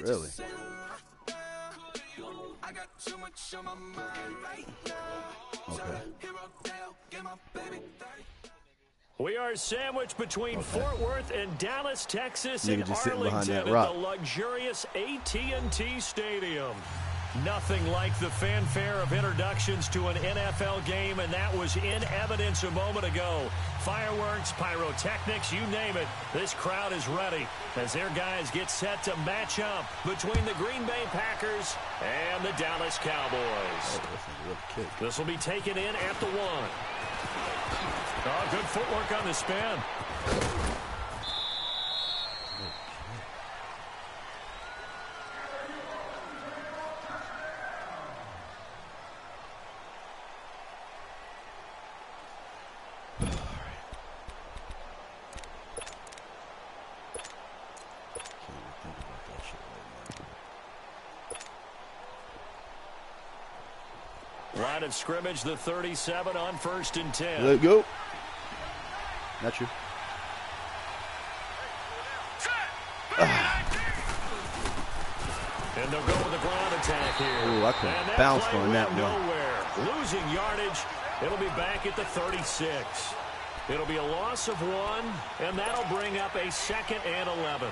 Really? Okay. We are sandwiched between Fort Worth and Dallas, Texas, Nigga in just sitting behind Arlington that at rock. the luxurious AT&T Stadium. Nothing like the fanfare of introductions to an NFL game, and that was in evidence a moment ago. Fireworks, pyrotechnics, you name it. This crowd is ready as their guys get set to match up between the Green Bay Packers and the Dallas Cowboys. Oh, that's a good kick. This will be taken in at the 1. Oh, good footwork on the spin. Line of scrimmage, the 37 on 1st and 10. Let go. Not you. And they'll go with the ground attack here. Ooh, I could have bounced on that one. Nowhere. Losing yardage. It'll be back at the 36. It'll be a loss of 1, and that'll bring up a 2nd and 11.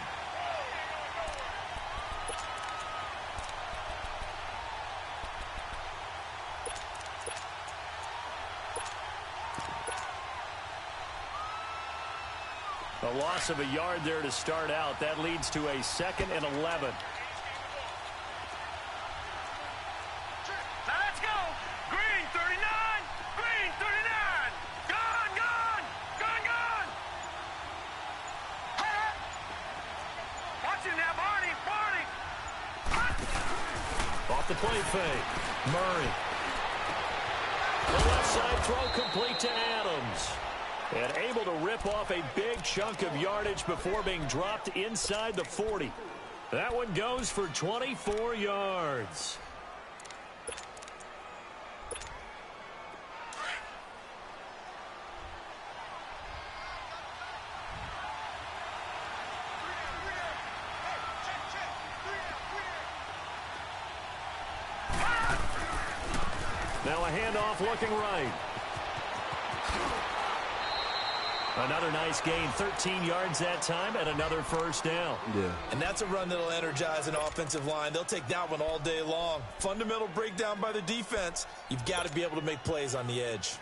A loss of a yard there to start out. That leads to a 2nd and 11. Let's go. Green 39. Green 39. Gone, gone. Gone, gone. Watch him now, Barney. Barney. Off the play fake. Murray. The left side throw complete to Adams. And able to rip off a big chunk of yardage before being dropped inside the 40. That one goes for 24 yards. Now a handoff looking right. Another nice gain, 13 yards that time, and another 1st down. Yeah. And that's a run that'll energize an offensive line. They'll take that one all day long. Fundamental breakdown by the defense. You've got to be able to make plays on the edge.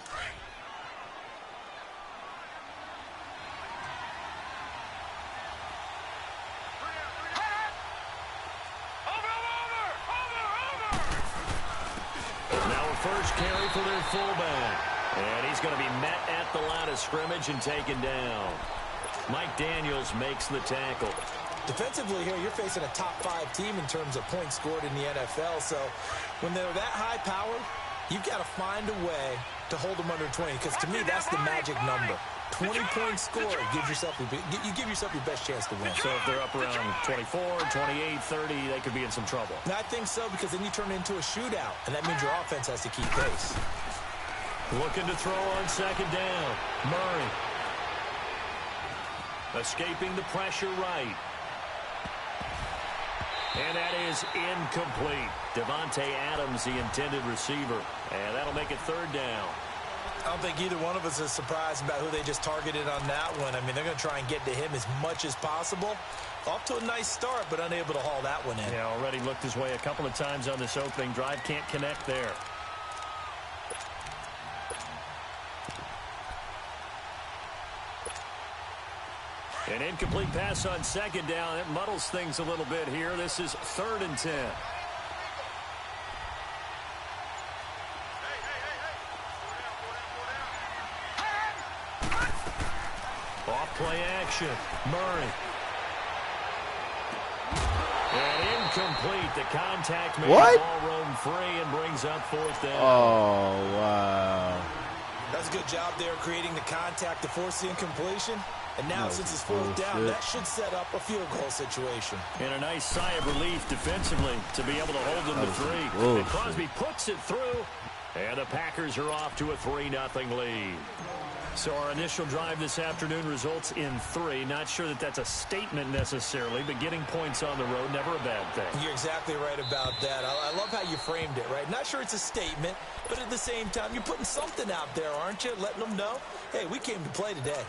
Now a first carry for their fullback. And he's going to be met at the line of scrimmage and taken down. Mike Daniels makes the tackle. Defensively here, you're facing a top 5 team in terms of points scored in the NFL. So when they're that high powered, you've got to find a way to hold them under 20. Because to me, that's the magic number. 20-point score gives yourself you give yourself your best chance to win. So if they're up around 24, 28, 30, they could be in some trouble. And I think so, because then you turn it into a shootout, and that means your offense has to keep pace. Looking to throw on 2nd down. Murray. Escaping the pressure right. And that is incomplete. Devontae Adams, the intended receiver. And that'll make it 3rd down. I don't think either one of us is surprised about who they just targeted on that one. I mean, they're going to try and get to him as much as possible. Off to a nice start, but unable to haul that one in. Yeah, already looked his way a couple of times on this opening drive. Can't connect there. An incomplete pass on 2nd down. It muddles things a little bit here. This is 3rd and 10. Off play action. Murray. And incomplete. The contact made the ball roam free and brings up 4th down. Oh, wow. That's a good job there creating the contact to force the incompletion. And now, since it's 4th down, that should set up a field goal situation. And a nice sigh of relief defensively to be able to hold them to 3. And Crosby puts it through, and the Packers are off to a 3-0 lead. So our initial drive this afternoon results in 3. Not sure that that's a statement necessarily, but getting points on the road, never a bad thing. You're exactly right about that. I love how you framed it, right? Not sure it's a statement, but at the same time, you're putting something out there, aren't you? Letting them know, hey, we came to play today.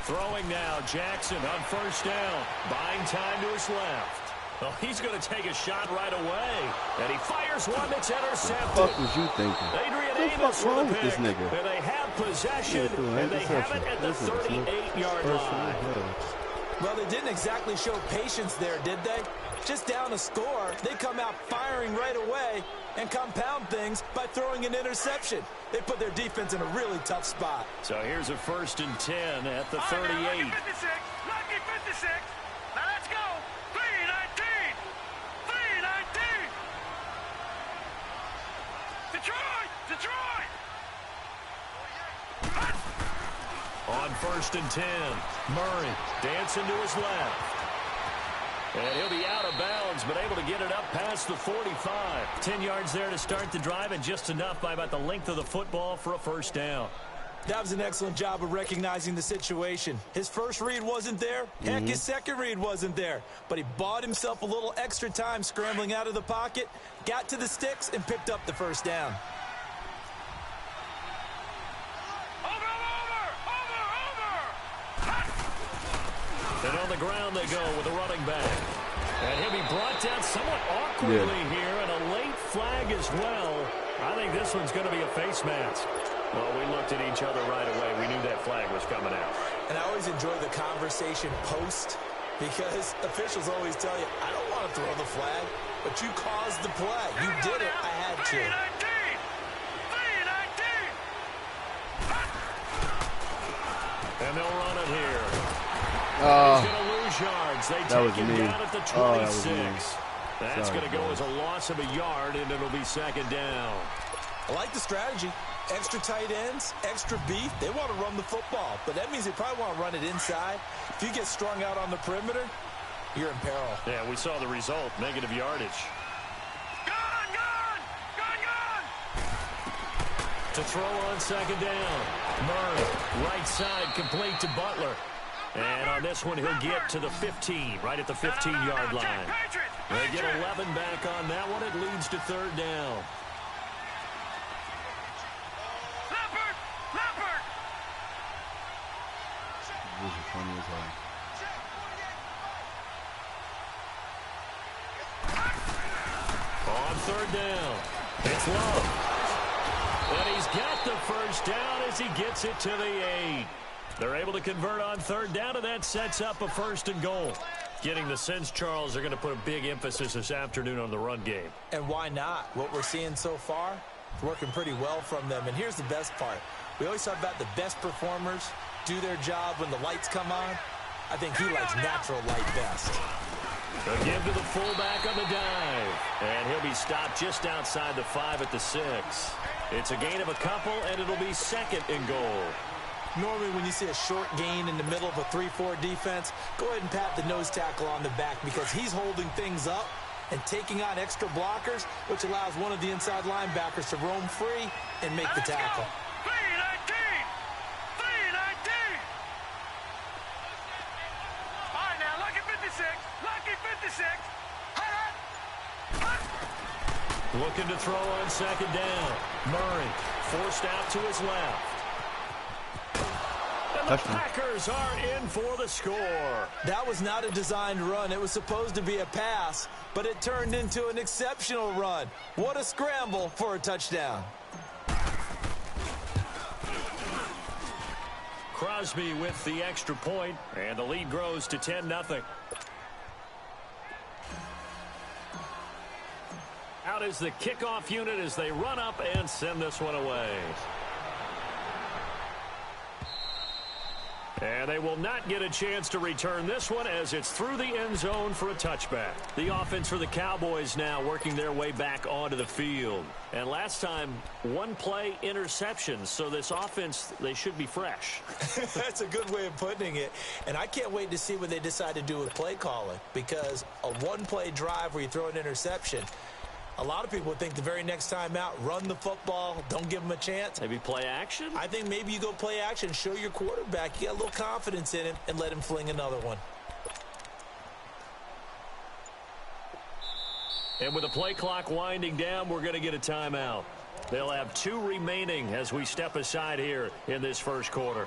Throwing now, Jackson on first down. Buying time to his left. Oh, he's going to take a shot right away. And he fires one that's intercepted. What the fuck was you thinking? Adrian What the Amos fuck wrong with with the this pick. nigga? And they have possession, and they have it at the 38-yard line. Well, they didn't exactly show patience there, did they? Just down a score, they come out firing right away and compound things by throwing an interception. They put their defense in a really tough spot. So here's a 1st and 10 at the 38. Lucky 56. Lucky 56. Now let's go. 3-19. 3-19. Detroit. Detroit. On 1st and 10, Murray dancing to his left. And he'll be out of bounds, but able to get it up past the 45. 10 yards there to start the drive, and just enough by about the length of the football for a first down. That was an excellent job of recognizing the situation. His first read wasn't there. Heck, his second read wasn't there. But he bought himself a little extra time scrambling out of the pocket, got to the sticks, and picked up the first down. And on the ground they go with a running back. And he'll be brought down somewhat awkwardly here, and a late flag as well. I think this one's going to be a face mask. Well, we looked at each other right away. We knew that flag was coming out. And I always enjoy the conversation post, because officials always tell you, I don't want to throw the flag, but you caused the play. You did it. I had to. 3-19. 3-19. And they'll run it here. He's going to lose yards. They take him down at the 26. That's going to go as a loss of a yard, and it'll be 2nd down. I like the strategy. Extra tight ends, extra beef. They want to run the football, but that means they probably want to run it inside. If you get strung out on the perimeter, you're in peril. Yeah, we saw the result, negative yardage. Gone, gone, gone, gone. To throw on 2nd down. Murray, right side, complete to Butler. And on this one, he'll get to the 15, right at the 15-yard line. They get 11 back on that one. It leads to 3rd down. Leopard, Leopard. This is funny as hell. On 3rd down, it's Love. And he's got the first down as he gets it to the 8. They're able to convert on 3rd down, and that sets up a 1st and goal. Getting the sense, Charles, they're going to put a big emphasis this afternoon on the run game. And why not? What we're seeing so far, it's working pretty well from them. And here's the best part. We always talk about the best performers do their job when the lights come on. I think he likes natural light best. They'll give to the fullback on the dive. And he'll be stopped just outside the 5 at the 6. It's a gain of a couple, and it'll be 2nd and goal. Normally, when you see a short gain in the middle of a 3-4 defense, go ahead and pat the nose tackle on the back, because he's holding things up and taking on extra blockers, which allows one of the inside linebackers to roam free and make the tackle. 3-19. 3-19. All right, now, lucky 56. Lucky 56. Looking to throw on 2nd down. Murray forced out to his left. And the Packers are in for the score. That was not a designed run. It was supposed to be a pass, but it turned into an exceptional run. What a scramble for a touchdown. Crosby with the extra point, and the lead grows to 10-0. Out is the kickoff unit as they run up and send this one away. And they will not get a chance to return this one as it's through the end zone for a touchback. The offense for the Cowboys now working their way back onto the field. And last time, one play interception. So this offense, they should be fresh. That's a good way of putting it. And I can't wait to see what they decide to do with play calling. Because a one-play drive where you throw an interception, a lot of people think the very next time out, run the football, don't give them a chance. Maybe play action? I think maybe you go play action, show your quarterback you got a little confidence in him, and let him fling another one. And with the play clock winding down, we're going to get a timeout. They'll have 2 remaining as we step aside here in this first quarter.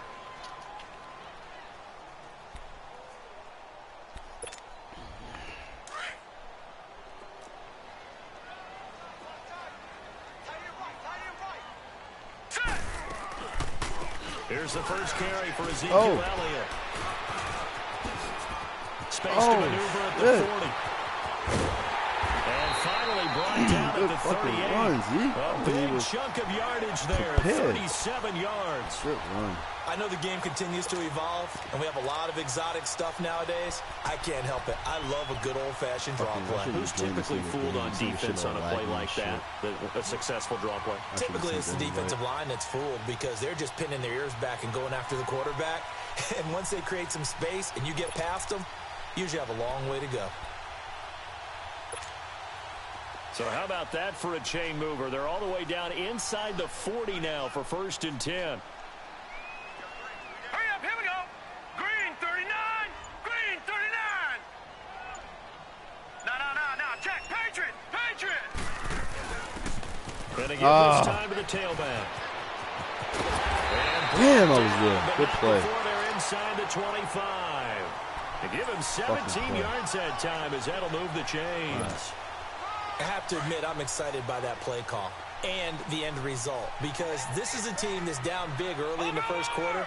Here's the first carry for Ezekiel Elliott. Space to maneuver at the 40. And finally brought down at the 38. A big chunk of yardage there, 37 yards. Good run. I know the game continues to evolve, and we have a lot of exotic stuff nowadays. I can't help it. I love a good old-fashioned draw play. Who's typically fooled on defense on a play like that, a successful draw play? Typically, it's the defensive line that's fooled because they're just pinning their ears back and going after the quarterback. And once they create some space and you get past them, you usually have a long way to go. So how about that for a chain mover? They're all the way down inside the 40 now for 1st and 10. Here we go. Green 39. Green 39. No. Check. Patriot. And again, this time to the tailback. Damn, I was there. Good play. Before they're inside the 25. To give him 17 yards that time as that'll move the chains. Nice. I have to admit, I'm excited by that play call and the end result because this is a team that's down big early in the first quarter,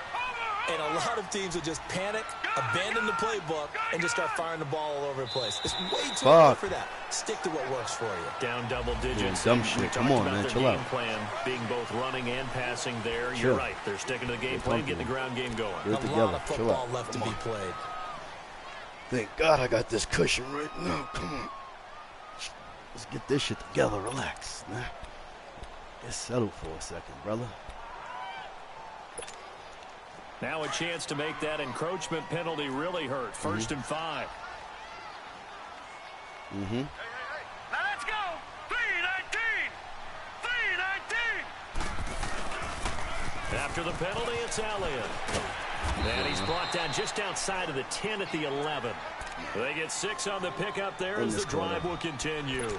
and a lot of teams will just panic, abandon the playbook, and just start firing the ball all over the place. It's way too early for that. Stick to what works for you. Doing double digits. Dumb shit. Come on, man. Chill out. Plan being both running and passing there. You're right. They're sticking to the game plan, getting the ground game going. A lot of football left to be played. Thank God I got this cushion right now. Come on. Let's get this shit together. Relax, man. Get settled for a second, brother. Now a chance to make that encroachment penalty really hurt. 1st and 5. Now let's go. 3-19. After the penalty, it's Elliott. And he's brought down just outside of the 10 at the 11. They get 6 on the pickup there as the drive will continue.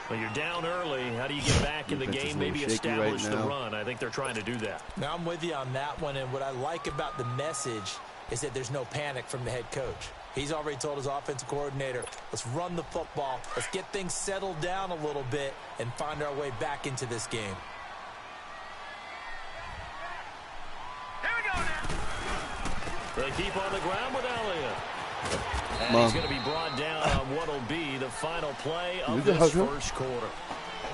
Well, you're down early. How do you get back in the game, maybe establish the run? I think they're trying to do that. Now, I'm with you on that one, and what I like about the message is that there's no panic from the head coach. He's already told his offensive coordinator, let's run the football, let's get things settled down a little bit and find our way back into this game. Here we go now. They keep on the ground with Elliott. And he's going to be brought down on what will be the final play of this first quarter.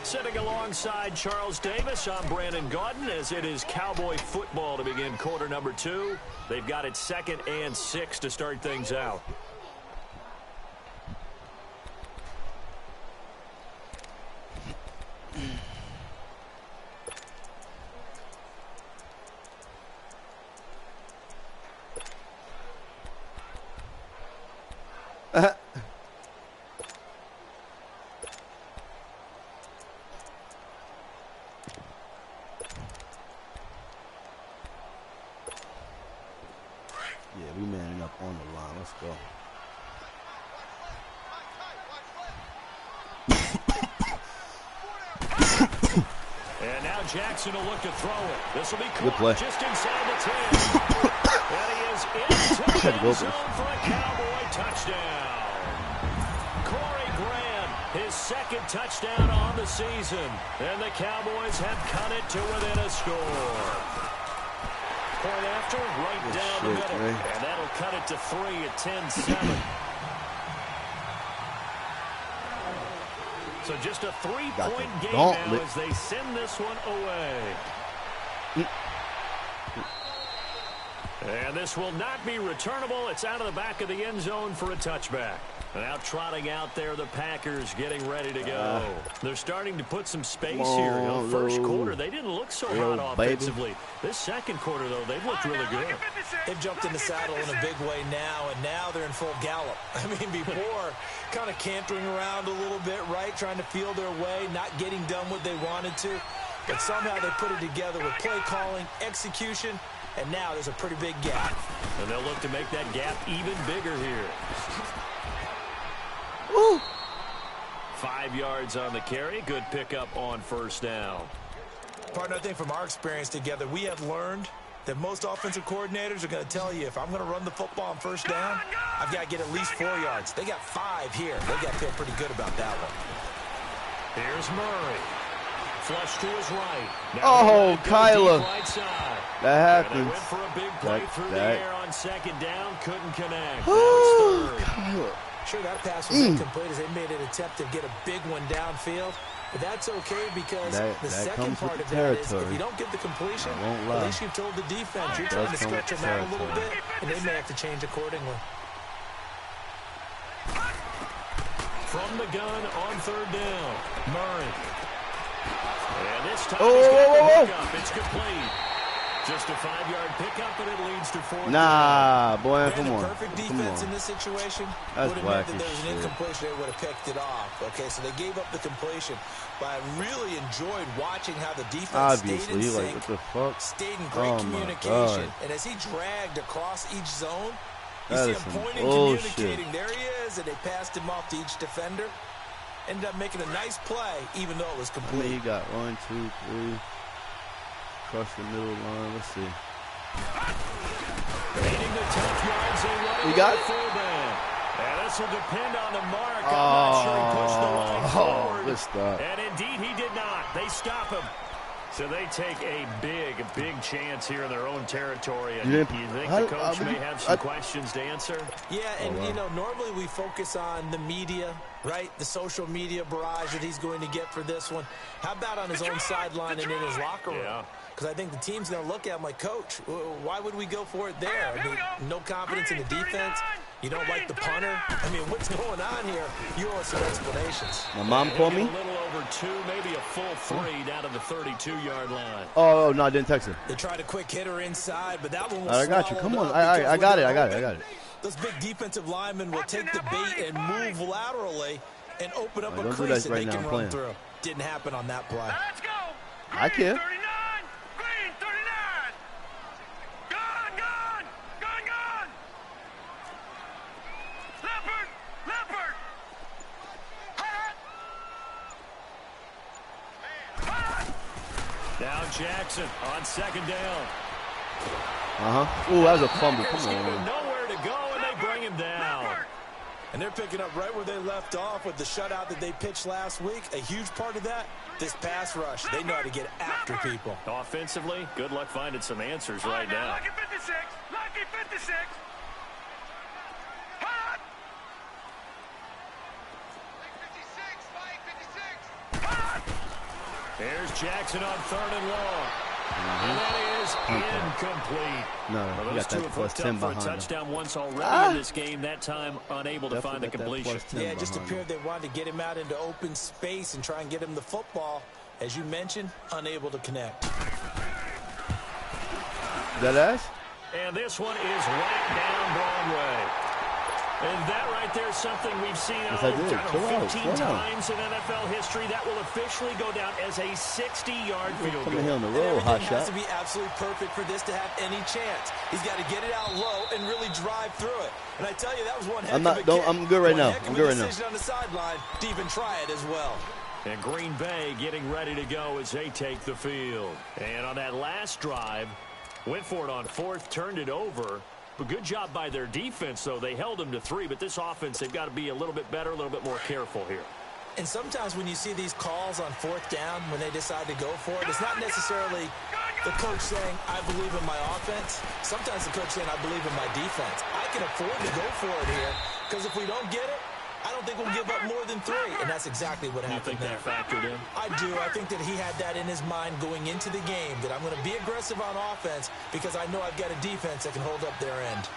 Sitting alongside Charles Davis, I'm Brandon Gaudin as it is Cowboy football to begin quarter number 2. They've got it 2nd and 6 to start things out. Yeah, we manning up on the line. Let's go. And now Jackson will look to throw it. This will be good play. Just inside the 10. And he is into the end zone for a Cowboy touchdown. Corey Graham, his 2nd touchdown on the season. And the Cowboys have cut it to within a score. point after, right down the middle. Man. And that'll cut it to 3 at 10-7. So just a 3-point game now as they send this one away. And this will not be returnable. It's out of the back of the end zone for a touchback. Now trotting out there, the Packers getting ready to go. They're starting to put some space here. You know, first quarter, they didn't look so hot offensively. This second quarter, though, they've looked really good. They've jumped in the saddle in a big way now, and now they're in full gallop. I mean, before, kind of cantering around a little bit, right, trying to feel their way, not getting done what they wanted to. But somehow they put it together with play calling, execution, and now there's a pretty big gap. And they'll look to make that gap even bigger here. Woo. 5 yards on the carry. Good pickup on first down. Partner, I think from our experience together, we have learned that most offensive coordinators are going to tell you, if I'm going to run the football on first down, I've got to get at least 4 yards. They got 5 here. They got to feel pretty good about that one. Here's Murray. Flush to his right. Oh, Kyler. Right side. That And they happens. went for a big play through the air on second down. Couldn't connect. Oh, That's third. Kyler. Sure, that pass was incomplete as they made an attempt to get a big one downfield. But that's okay because the second part of that is if you don't get the completion, at least you've told the defense you're trying to stretch them out a little bit, and they may have to change accordingly. From the gun on third down, Murray. And this time he's got the pickup. It's complete. Just a 5-yard pickup, and it leads to 4th down. Boy, come on. Perfect defense in this situation That's would have meant that wacky there was an shit. incompletion. They would have picked it off. Okay, so they gave up the completion. But I really enjoyed watching how the defense stayed in sync, what the fuck? stayed in great communication. And as he dragged across each zone, you see him pointing, communicating. There he is, and they passed him off to each defender. Ended up making a nice play, even though it was complete. I mean, he got 1, 2, 3. Across the middle line. Let's see. Gaining the tough yards, they run You got it? fullback. And this will depend on the mark. I'm not sure he pushed the line forward. Good stop. And indeed, he did not. They stop him. So they take a big chance here in their own territory. And you think the coach may have some questions to answer? Yeah, and you know, normally we focus on the media, right? The social media barrage that he's going to get for this one. How about on his own sideline and in his locker room? Yeah. Because I think the team's going to look at him like, Coach, why would we go for it there? I mean, no confidence in the defense. You don't like the punter. I mean, what's going on here? You owe us some explanations. My mom called me. A little over 2, maybe a full 3 down to the 32-yard line. Oh, no, I didn't text her. They tried a quick hitter inside, but that one was I got you. Come on. I got it. Those big defensive linemen will take the bait and move laterally and open up a crease that they can run through. Didn't happen on that play. Let's go. I care. 39. Green 39. Gone. Leopard. Now Jackson on second down. Ooh, that was a fumble. Come Give him on. nowhere to go, and they bring him down. And they're picking up right where they left off with the shutout that they pitched last week. A huge part of that, this pass rush. They know how to get after people. Offensively, good luck finding some answers right now. Lucky 56. Lucky 56. Hot. Here's Jackson on third and long. And that is incomplete. No, Well, you those got two that have plus hooked 10 up for a behind him. touchdown once already in this game. That time unable to find the Definitely got that completion. plus 10 Yeah, it just behind appeared they wanted to get him out into open space and try and get him the football. As you mentioned, unable to connect. That ass? And this one is right down Broadway. And that right there is something we've seen Yes, I did. 15 times in NFL history. That will officially go down as a 60-yard field Coming here goal. on the road, hot Everything has shot. to be absolutely perfect for this to have any chance. He's got to get it out low and really drive through it. And I tell you, that was one heck of a kick. I'm good right now. One heck of I'm a good right now. decision on the sideline to even try it as well. And Green Bay getting ready to go as they take the field. And on that last drive, went for it on fourth, turned it over. But good job by their defense, though. They held them to 3, but this offense, they've got to be a little bit better, a little bit more careful here. And sometimes when you see these calls on fourth down, when they decide to go for it, it's not necessarily The coach saying, I believe in my offense. Sometimes the coach saying, I believe in my defense. I can afford to go for it here because if we don't get it, I don't think we'll give up more than 3, and that's exactly what happened there. You think that factored in? I do. I think that he had that in his mind going into the game, that I'm going to be aggressive on offense because I know I've got a defense that can hold up their end.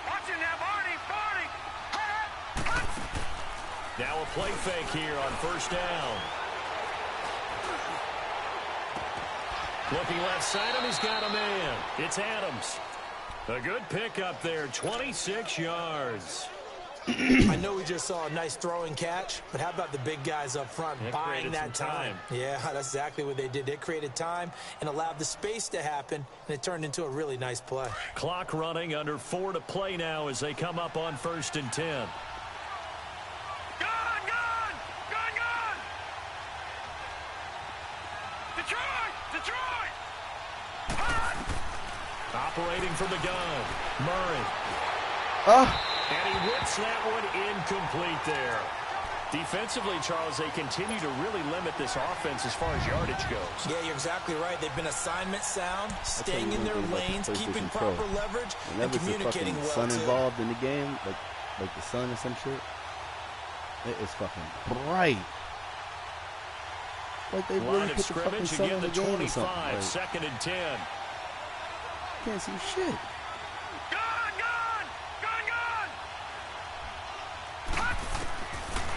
Watching now, Barney. Now a play fake here on first down. Looking left side him, he's got a man. It's Adams. A good pickup there, 26 yards. I know we just saw a nice throwing catch, but how about the big guys up front buying that time? Yeah, that's exactly what they did. They created time and allowed the space to happen, and it turned into a really nice play. Clock running, under 4 to play now as they come up on 1st and 10. Gun! Detroit! Operating from the gun, Murray. And he whips that one incomplete there. Defensively, Charles, they continue to really limit this offense as far as yardage goes. Yeah, you're exactly right. They've been assignment sound, staying in their lanes, keeping proper leverage, and communicating well, sun involved in the game, like the sun or some shit. It is fucking bright. Like they really put the fucking sun in the game or something. Like, 2nd and 10. Can't see shit.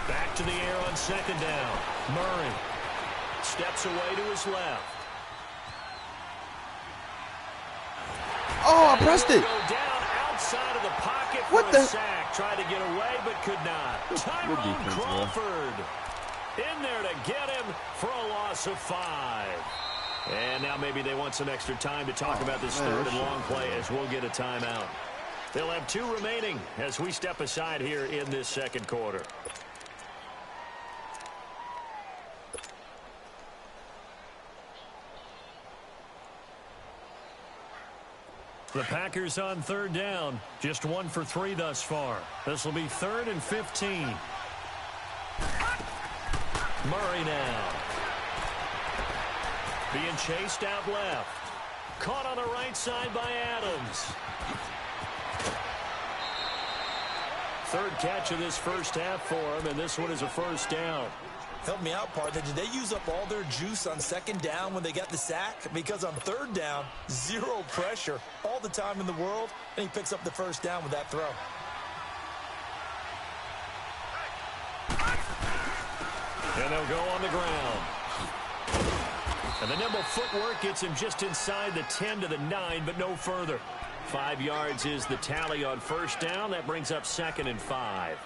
Back to the air on 2nd down. Murray steps away to his left. Oh, I pressed it. Go down outside of the pocket for what a the sack. Tried to get away, but could not. Tyrone Crawford in there to get him for a loss of 5. And now maybe they want some extra time to talk about this third and long play as we'll get a timeout. They'll have 2 remaining as we step aside here in this second quarter. The Packers on 3rd down. Just 1 for 3 thus far. This will be 3rd and 15. Murray now. Being chased out left. Caught on the right side by Adams. 3rd catch of this first half for him, and this one is a first down. Help me out, partner. Did they use up all their juice on 2nd down when they got the sack? Because on 3rd down, 0 pressure, all the time in the world, and he picks up the first down with that throw. And they'll go on the ground. And the nimble footwork gets him just inside the 10 to the 9, but no further. 5 yards is the tally on first down. That brings up 2nd and 5.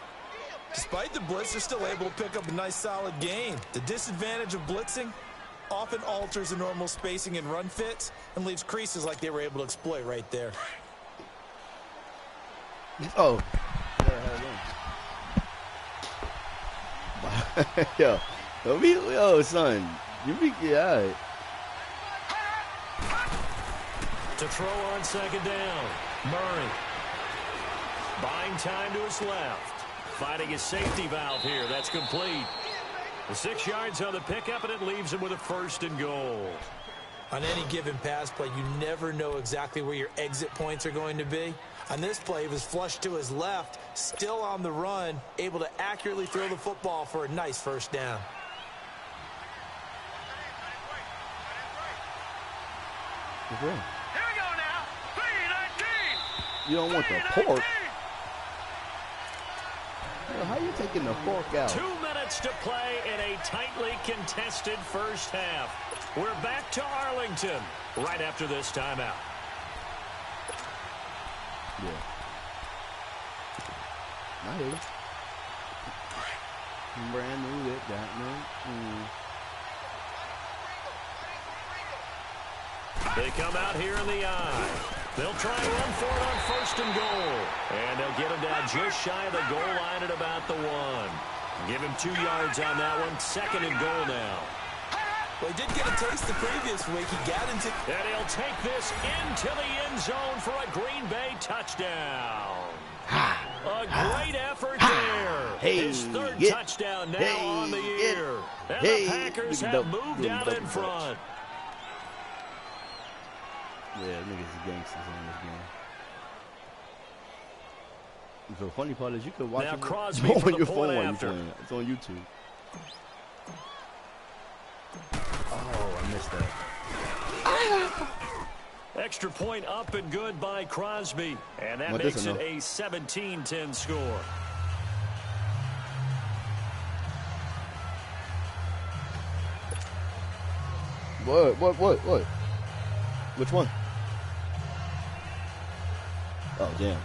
Despite the blitz, they're still able to pick up a nice, solid gain. The disadvantage of blitzing often alters the normal spacing and run fits and leaves creases like they were able to exploit right there. Oh. Yo, son. You be, yeah. To throw on 2nd down. Murray. Buying time to his left. Finding his safety valve here. That's complete. The 6 yards on the pickup, and it leaves him with a 1st and goal. On any given pass play, you never know exactly where your exit points are going to be. On this play, he was flushed to his left, still on the run, able to accurately throw the football for a nice first down. Here we go now. 3-19. You don't want the pork. How you taking the fork out? 2 minutes to play in a tightly contested first half. We're back to Arlington right after this timeout. Yeah. I hear you. Brand new, that new. They come out here in the eye. They'll try and run for it on 1st and goal. And they'll get him down just shy of the goal line at about the 1. Give him 2 yards on that one. 2nd and goal now. Well, he did get a taste the previous week. He got into... And he'll take this into the end zone for a Green Bay touchdown. A great effort there. His 3rd touchdown now on the year. And Hey, the Packers have moved out in front. Yeah, niggas gangsters in this game. The funny part is you could watch it on your phone while you're playing it. It's on YouTube. Oh, I missed that. Extra point up and good by Crosby. And that makes it a 17-10 score. What? Which one? Oh, damn.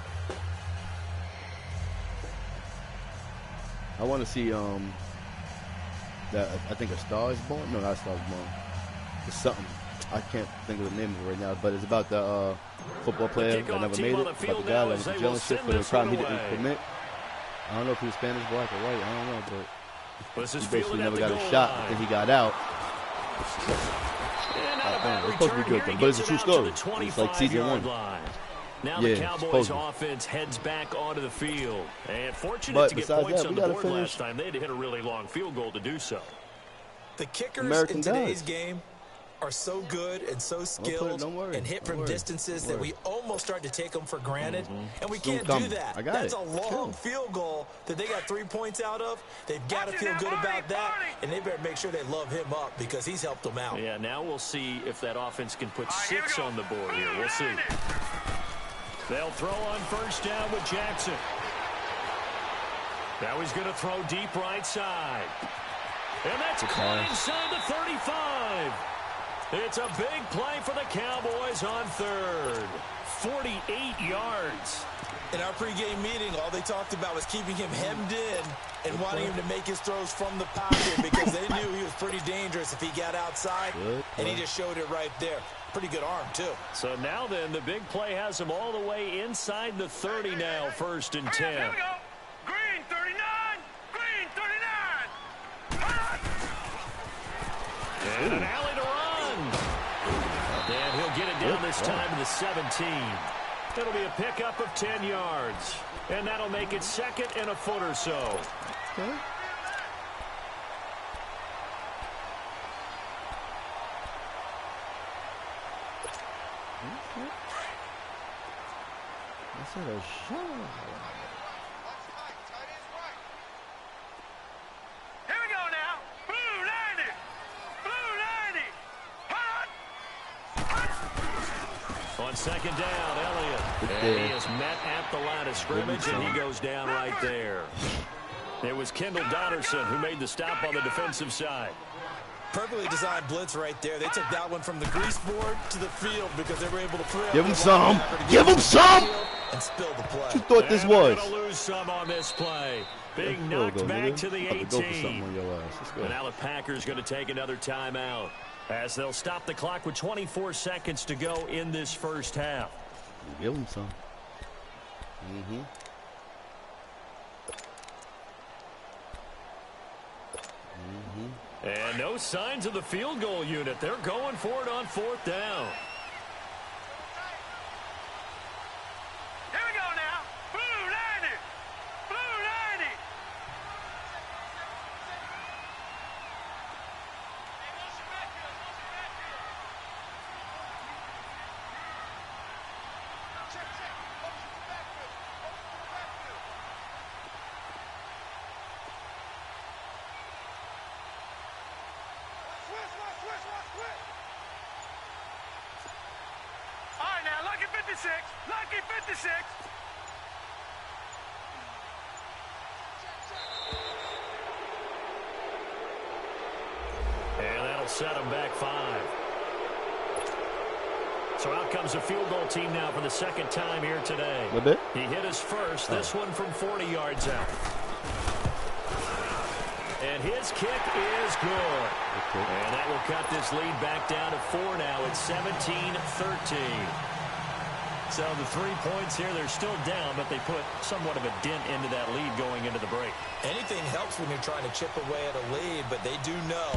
I want to see, that I think A Star Is Born? No, not A Star Is Born. It's something. I can't think of the name of it right now, but it's about the football player that never made it. About the guy that was in jail and shit for the crime he didn't commit. I don't know if he was Spanish, black, or white. I don't know, but he basically never got a shot until he got out. It's supposed to be good, though, but it's a true story. It's like season 1. Now the Cowboys offense heads back onto the field. And fortunate to get points on the board last time. They had to hit a really long field goal to do so. The kickers in today's game are so good and so skilled and hit from distances that we almost start to take them for granted. And we can't do that. That's a long field goal that they got 3 points out of. They've got to feel good about that, and they better make sure they love him up because he's helped them out. Yeah, now we'll see if that offense can put 6 on the board here. We'll see. They'll throw on first down with Jackson. Now he's going to throw deep right side. And that's caught inside the 35. It's a big play for the Cowboys on third. 48 yards. In our pregame meeting, all they talked about was keeping him hemmed in and wanting him to make his throws from the pocket because they knew he was pretty dangerous if he got outside, and he just showed it right there. Pretty good arm, too. So now then, the big play has him all the way inside the 30 now, 1st and 10. Here we go. Green 39. Green 39. And an alley to run. And he'll get it down this time to the 17. It'll be a pickup of 10 yards. And that'll make it 2nd and a foot or so. Okay. That's not a shot. Here we go now. Blue 90. Blue 90. Hot. On 2nd down, Elliott. And he is met at the line of scrimmage, and he goes down right there. It was Kendall Donnerson who made the stop on the defensive side. Perfectly designed blitz right there. They took that one from the grease board to the field because they were able to throw. Give him some. Give him some. And spill the play. What you thought this was? Going to lose some on this play. Being knocked back to the 18. And now the Packers going to take another timeout as they'll stop the clock with 24 seconds to go in this first half. Give him some. And no signs of the field goal unit. They're going for it on 4th down. Here we go now. Blue 90. Blue 90. All right, now, lucky 56. Lucky 56. And that'll set them back 5. So out comes a field goal team now for the 2nd time here today. He hit his first, this one from 40 yards out. And his kick is good. And that will cut this lead back down to 4 now. It's 17-13. So the 3 points here, they're still down, but they put somewhat of a dent into that lead going into the break. Anything helps when you're trying to chip away at a lead, but they do know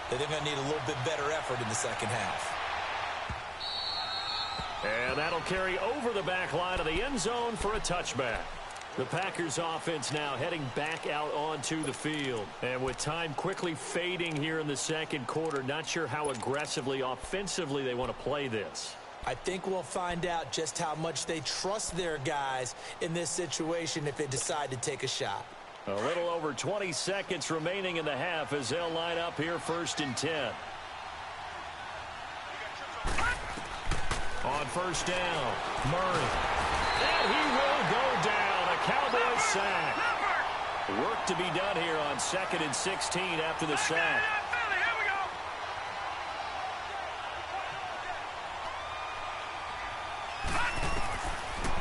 that they're going to need a little bit better effort in the second half. And that'll carry over the back line of the end zone for a touchback. The Packers offense now heading back out onto the field. And with time quickly fading here in the second quarter, not sure how aggressively, offensively they want to play this. I think we'll find out just how much they trust their guys in this situation if they decide to take a shot. A little over 20 seconds remaining in the half as they'll line up here 1st and 10. On 1st down, Murray. And he will go down. A Cowboys sack. Work to be done here on 2nd and 16 after the sack.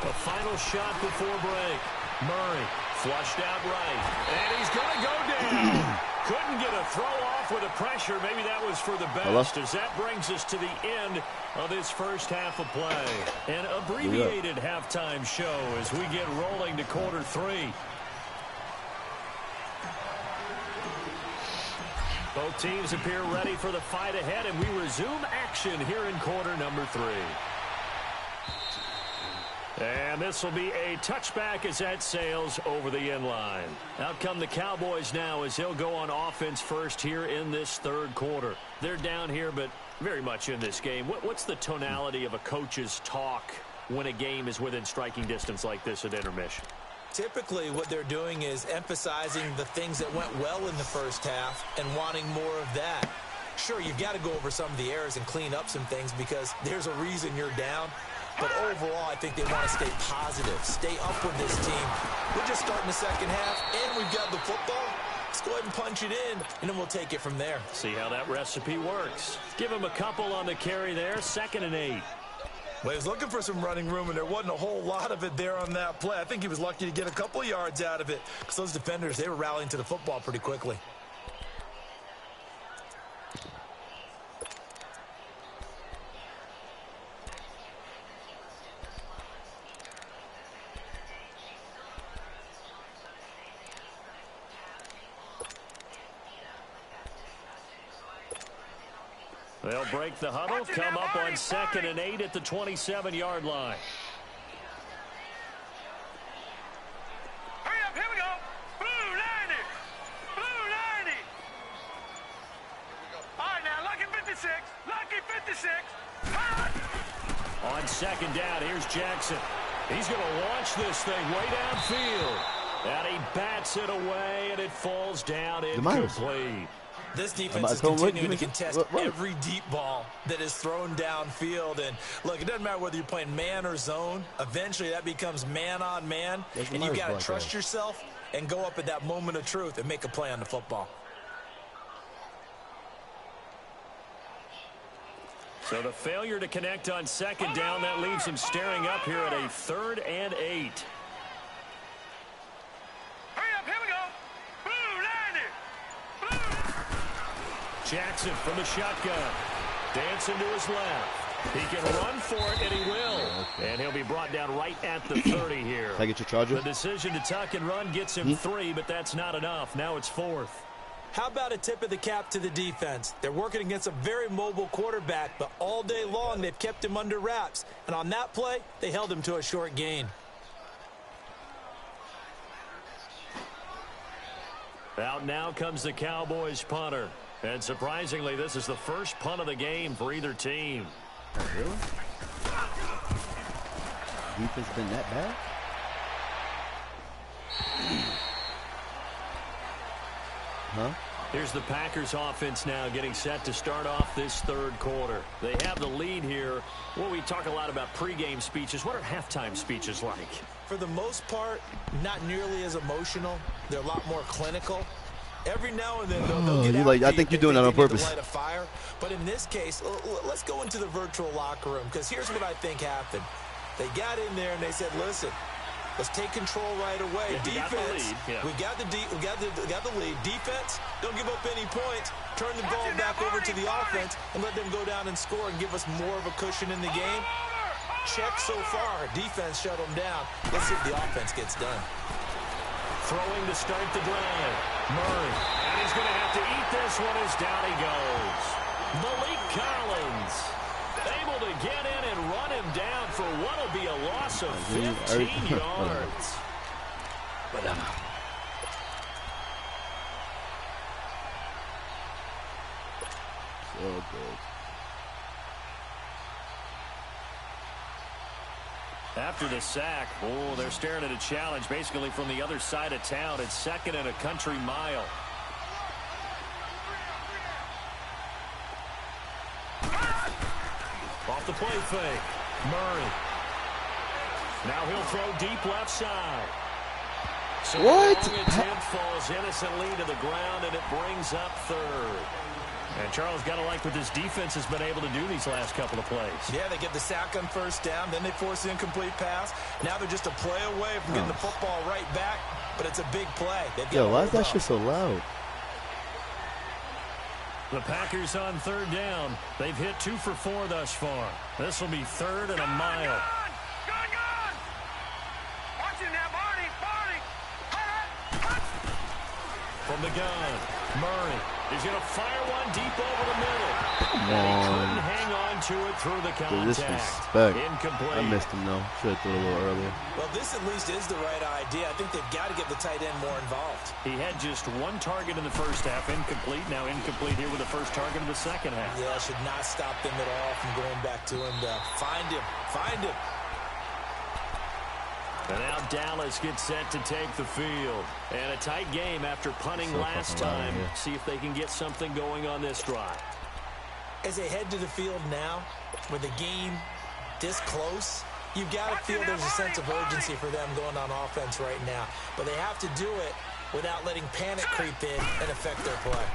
The final shot before break. Murray flushed out right. And he's going to go down. Couldn't get a throw off with the pressure. Maybe that was for the best, as that brings us to the end of this first half of play. An abbreviated halftime show as we get rolling to quarter 3. Both teams appear ready for the fight ahead, and we resume action here in quarter number 3. And this will be a touchback as that sails over the end line. Out come the Cowboys now as they'll go on offense first here in this third quarter. They're down here, but very much in this game. What's the tonality of a coach's talk when a game is within striking distance like this at intermission? Typically, what they're doing is emphasizing the things that went well in the first half and wanting more of that. Sure, you've got to go over some of the errors and clean up some things because there's a reason you're down. But overall, I think they want to stay positive, stay up with this team. We're just starting the second half, and we've got the football. Let's go ahead and punch it in, and then we'll take it from there. See how that recipe works. Give him a couple on the carry there, 2nd and 8. Well, he was looking for some running room, and there wasn't a whole lot of it there on that play. I think he was lucky to get a couple of yards out of it because those defenders, they were rallying to the football pretty quickly. They'll break the huddle, come up on 2nd and 8 at the 27-yard line. Hurry up, here we go. Blue 90. Blue 90. All right, now, lucky 56. Lucky 56. On 2nd down, here's Jackson. He's going to launch this thing way downfield. And he bats it away, and it falls down incomplete. This defense is continuing to contest every deep ball that is thrown downfield. And, look, it doesn't matter whether you're playing man or zone. Eventually, that becomes man-on-man. And you've got to trust yourself and go up at that moment of truth and make a play on the football. So the failure to connect on 2nd down, that leaves him staring up here at a 3rd and 8. Jackson from the shotgun. Dancing to his left. He can run for it, and he will. And he'll be brought down right at the 30 here. Can I get your charger? The decision to tuck and run gets him 3, but that's not enough. Now it's 4th. How about a tip of the cap to the defense? They're working against a very mobile quarterback, but all day long they've kept him under wraps. And on that play, they held him to a short gain. Out now comes the Cowboys punter. And surprisingly, this is the first punt of the game for either team. Oh, really? Defense been that bad? Huh? Here's the Packers offense now getting set to start off this third quarter. They have the lead here. Well, we talk a lot about pregame speeches. What are halftime speeches like? For the most part, not nearly as emotional. They're a lot more clinical. Every now and then they'll get out I think you're doing that on purpose. Light a fire. But in this case, let's go into the virtual locker room because here's what I think happened. They got in there and they said, "Listen, let's take control right away. Defense, we got the lead. Defense, don't give up any points. Turn the ball back over to the offense and let them go down and score and give us more of a cushion in the game." Check so far. Defense shut them down. Let's see if the offense gets done. Throwing to start the drive. Murray. And he's going to have to eat this one as down he goes. Malik Collins able to get in and run him down for what will be a loss of 15 yards. After the sack, oh, they're staring at a challenge basically from the other side of town. It's 2nd and a country mile. Off the play fake. Murray. Now he'll throw deep left side. So what? The long attempt falls innocently to the ground, and it brings up 3rd. And Charles, got to like what this defense has been able to do these last couple of plays. Yeah, they get the sack on 1st down, then they force the incomplete pass. Now they're just a play away from getting the football right back, but it's a big play. Yo, why is that shit so loud? The Packers on 3rd down. They've hit 2 for 4 thus far. This will be 3rd and a mile. Gone! Watching that, Barney! From the gun, Murray is going to fire one deep over the middle. Come and he on. couldn't hang on to it through the contact. Disrespect. Incomplete. I missed him, though. Should have threw it a little earlier. Well, this at least is the right idea. I think they've got to get the tight end more involved. He had just 1 target in the first half, incomplete. Now incomplete here with the first target of the second half. Yeah, should not stop them at all from going back to him to find him. And now Dallas gets set to take the field. And a tight game after punting last time. See if they can get something going on this drive. As they head to the field now, with the game this close, you've got to feel there's a sense of urgency for them going on offense right now. But they have to do it without letting panic creep in and affect their play.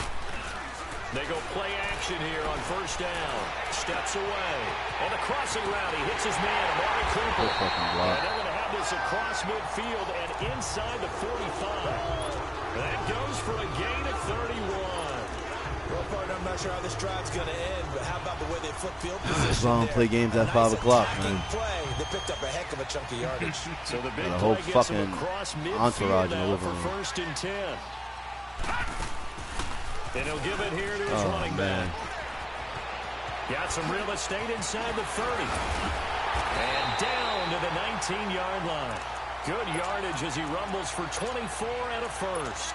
They go play action here on 1st down. Steps away. On the crossing route, he hits his man, Amari Cooper. And they're going to have this across midfield and inside the 45. That goes for a gain of 31. Well, partner, I'm not sure how this drive's going to end, but how about the way they flip field position? That's why I don't play games at 5 o'clock, man. Play. They picked up a heck of a chunk of yardage. So the big whole play gets him fucking across entourage in the midfield now living for room. 1st and 10. And he'll give it here to his running back. Got some real estate inside the 30. And down to the 19-yard line. Good yardage as he rumbles for 24 and a first.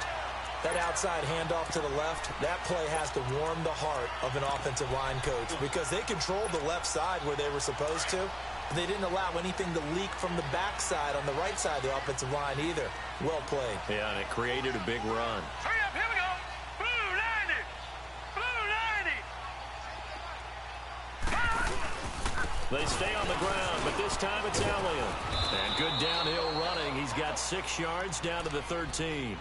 That outside handoff to the left, that play has to warm the heart of an offensive line coach because they controlled the left side where they were supposed to. But they didn't allow anything to leak from the backside on the right side of the offensive line either. Well played. Yeah, and it created a big run. Hurry up, here we go. Blue 90. Blue 90. They stay on the ground, but this time it's Elliott. And good downhill running. He's got 6 yards down to the 13.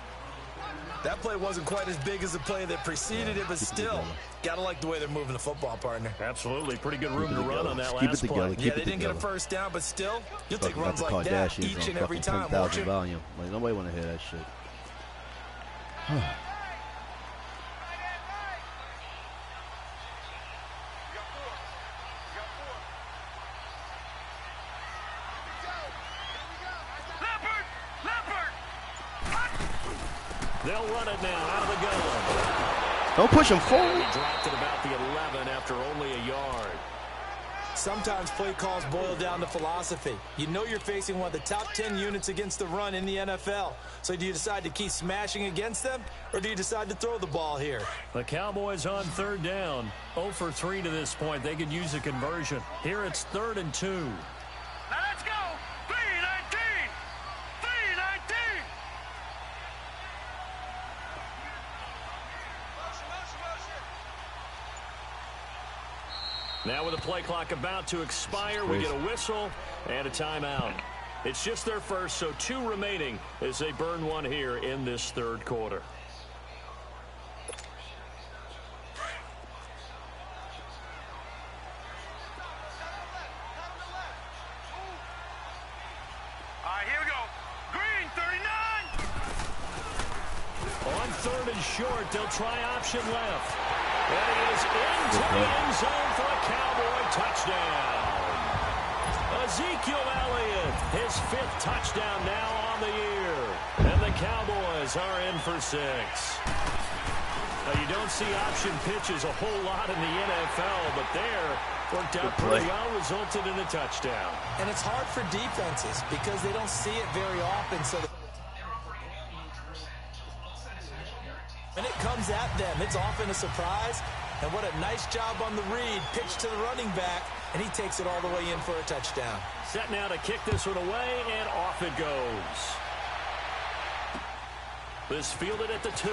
That play wasn't quite as big as the play that preceded it, but still, got to like the way they're moving the football, partner. Absolutely. Pretty good room to run on that last play. Yeah, they didn't get a first down, but still, you'll take runs like that each and every time, won't you? Volume. Like, nobody want to hear that shit. They'll run it now out of the gun. Don't push him forward. He dropped it about the 11 after only a yard. Sometimes play calls boil down to philosophy. You know you're facing one of the top 10 units against the run in the NFL. So do you decide to keep smashing against them, or do you decide to throw the ball here? The Cowboys on 3rd down. 0 for 3 to this point. They could use a conversion. Here it's 3rd and 2. Now let's go. 3-19. 3-19. Now with the play clock about to expire, we get a whistle and a timeout. It's just their first, so 2 remaining as they burn one here in this 3rd quarter. All right, here we go. Green 39. On 3rd and short, they'll try option left. And he is into the end zone for a Cowboy touchdown. Ezekiel Elliott, his 5th touchdown now on the year. And the Cowboys are in for 6. Now, you don't see option pitches a whole lot in the NFL, but there worked out pretty well, resulted in a touchdown. And it's hard for defenses because they don't see it very often. So when it comes at them, it's often a surprise. And what a nice job on the read. Pitch to the running back. and he takes it all the way in for a touchdown. Set now to kick this one away, and off it goes. This fielded at the 2.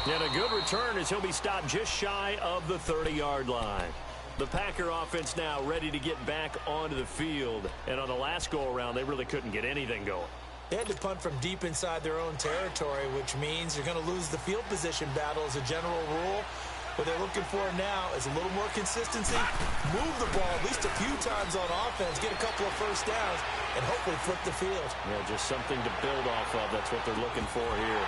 And a good return as he'll be stopped just shy of the 30-yard line. The Packer offense now ready to get back onto the field. And on the last go-around, they really couldn't get anything going. They had to punt from deep inside their own territory, which means you're going to lose the field position battle as a general rule. What they're looking for now is a little more consistency, move the ball at least a few times on offense, get a couple of first downs, and hopefully flip the field. Yeah, just something to build off of. That's what they're looking for here.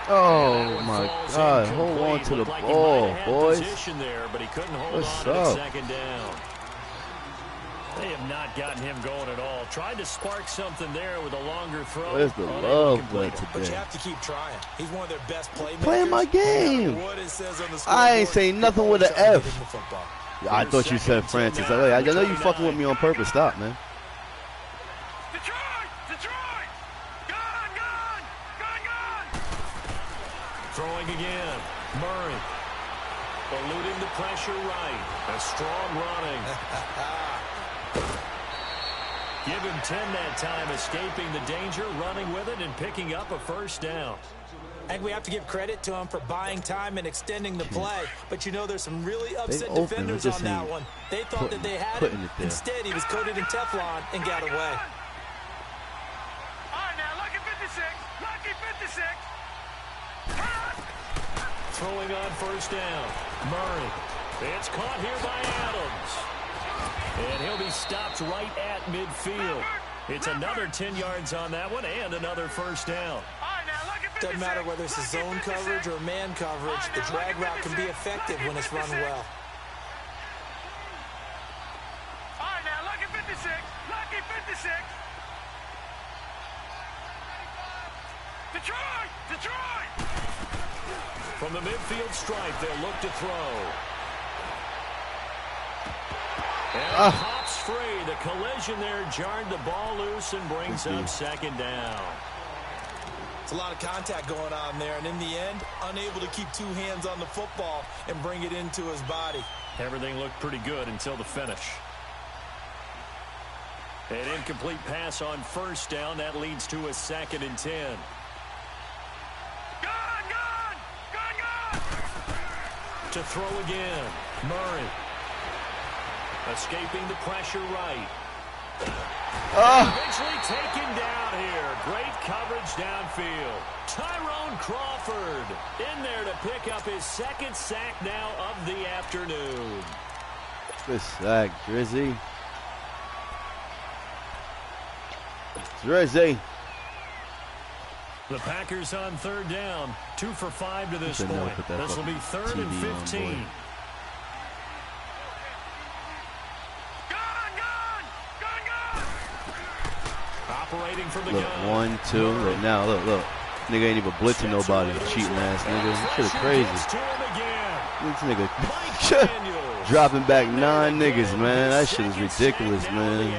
Oh, my God. Hold on to the ball, boys. There, but he couldn't hold on to second down. They have not gotten him going at all. Tried to spark something there with a longer throw. Where's the love went today? But you have to keep trying. He's one of their best playmakers. Playing my game. I ain't saying nothing with an F. I thought you said Francis. I know you fucking with me on purpose. Stop, man. Throwing again. Murray. Eluding the pressure right. A strong running. Give him 10 that time, escaping the danger, running with it, and picking up a first down. I think we have to give credit to him for buying time and extending the play. But you know there's some really upset defenders on that one. They thought that they had it. Instead, he was coated in Teflon and got away. All right, now, lucky 56. Lucky 56. Throwing on first down. Murray. It's caught here by Adams. And he'll be stopped right at midfield. It's another 10 yards on that one and another first down. Doesn't matter whether it's a zone coverage or man coverage, the drag route can be effective when it's run well. All right, now, lucky 56. Lucky 56. Detroit! Detroit! From the midfield stripe, they'll look to throw. And pops free. The collision there jarred the ball loose and brings up second down. It's a lot of contact going on there, and in the end, unable to keep two hands on the football and bring it into his body. Everything looked pretty good until the finish. An incomplete pass on first down. That leads to a 2nd and 10. To throw again. Murray. Escaping the pressure right. Eventually taken down here. Great coverage downfield. Tyrone Crawford in there to pick up his 2nd sack now of the afternoon. Good sack, Drizzy. Drizzy. The Packers on 3rd down. 2 for 5 to this point. This will be 3rd and 15. Operating from the gun. 1, 2. Look now, look. Nigga ain't even blitzing nobody. Cheating ass nigga. This shit is crazy. This nigga dropping back 9 niggas, man. That shit is ridiculous, man.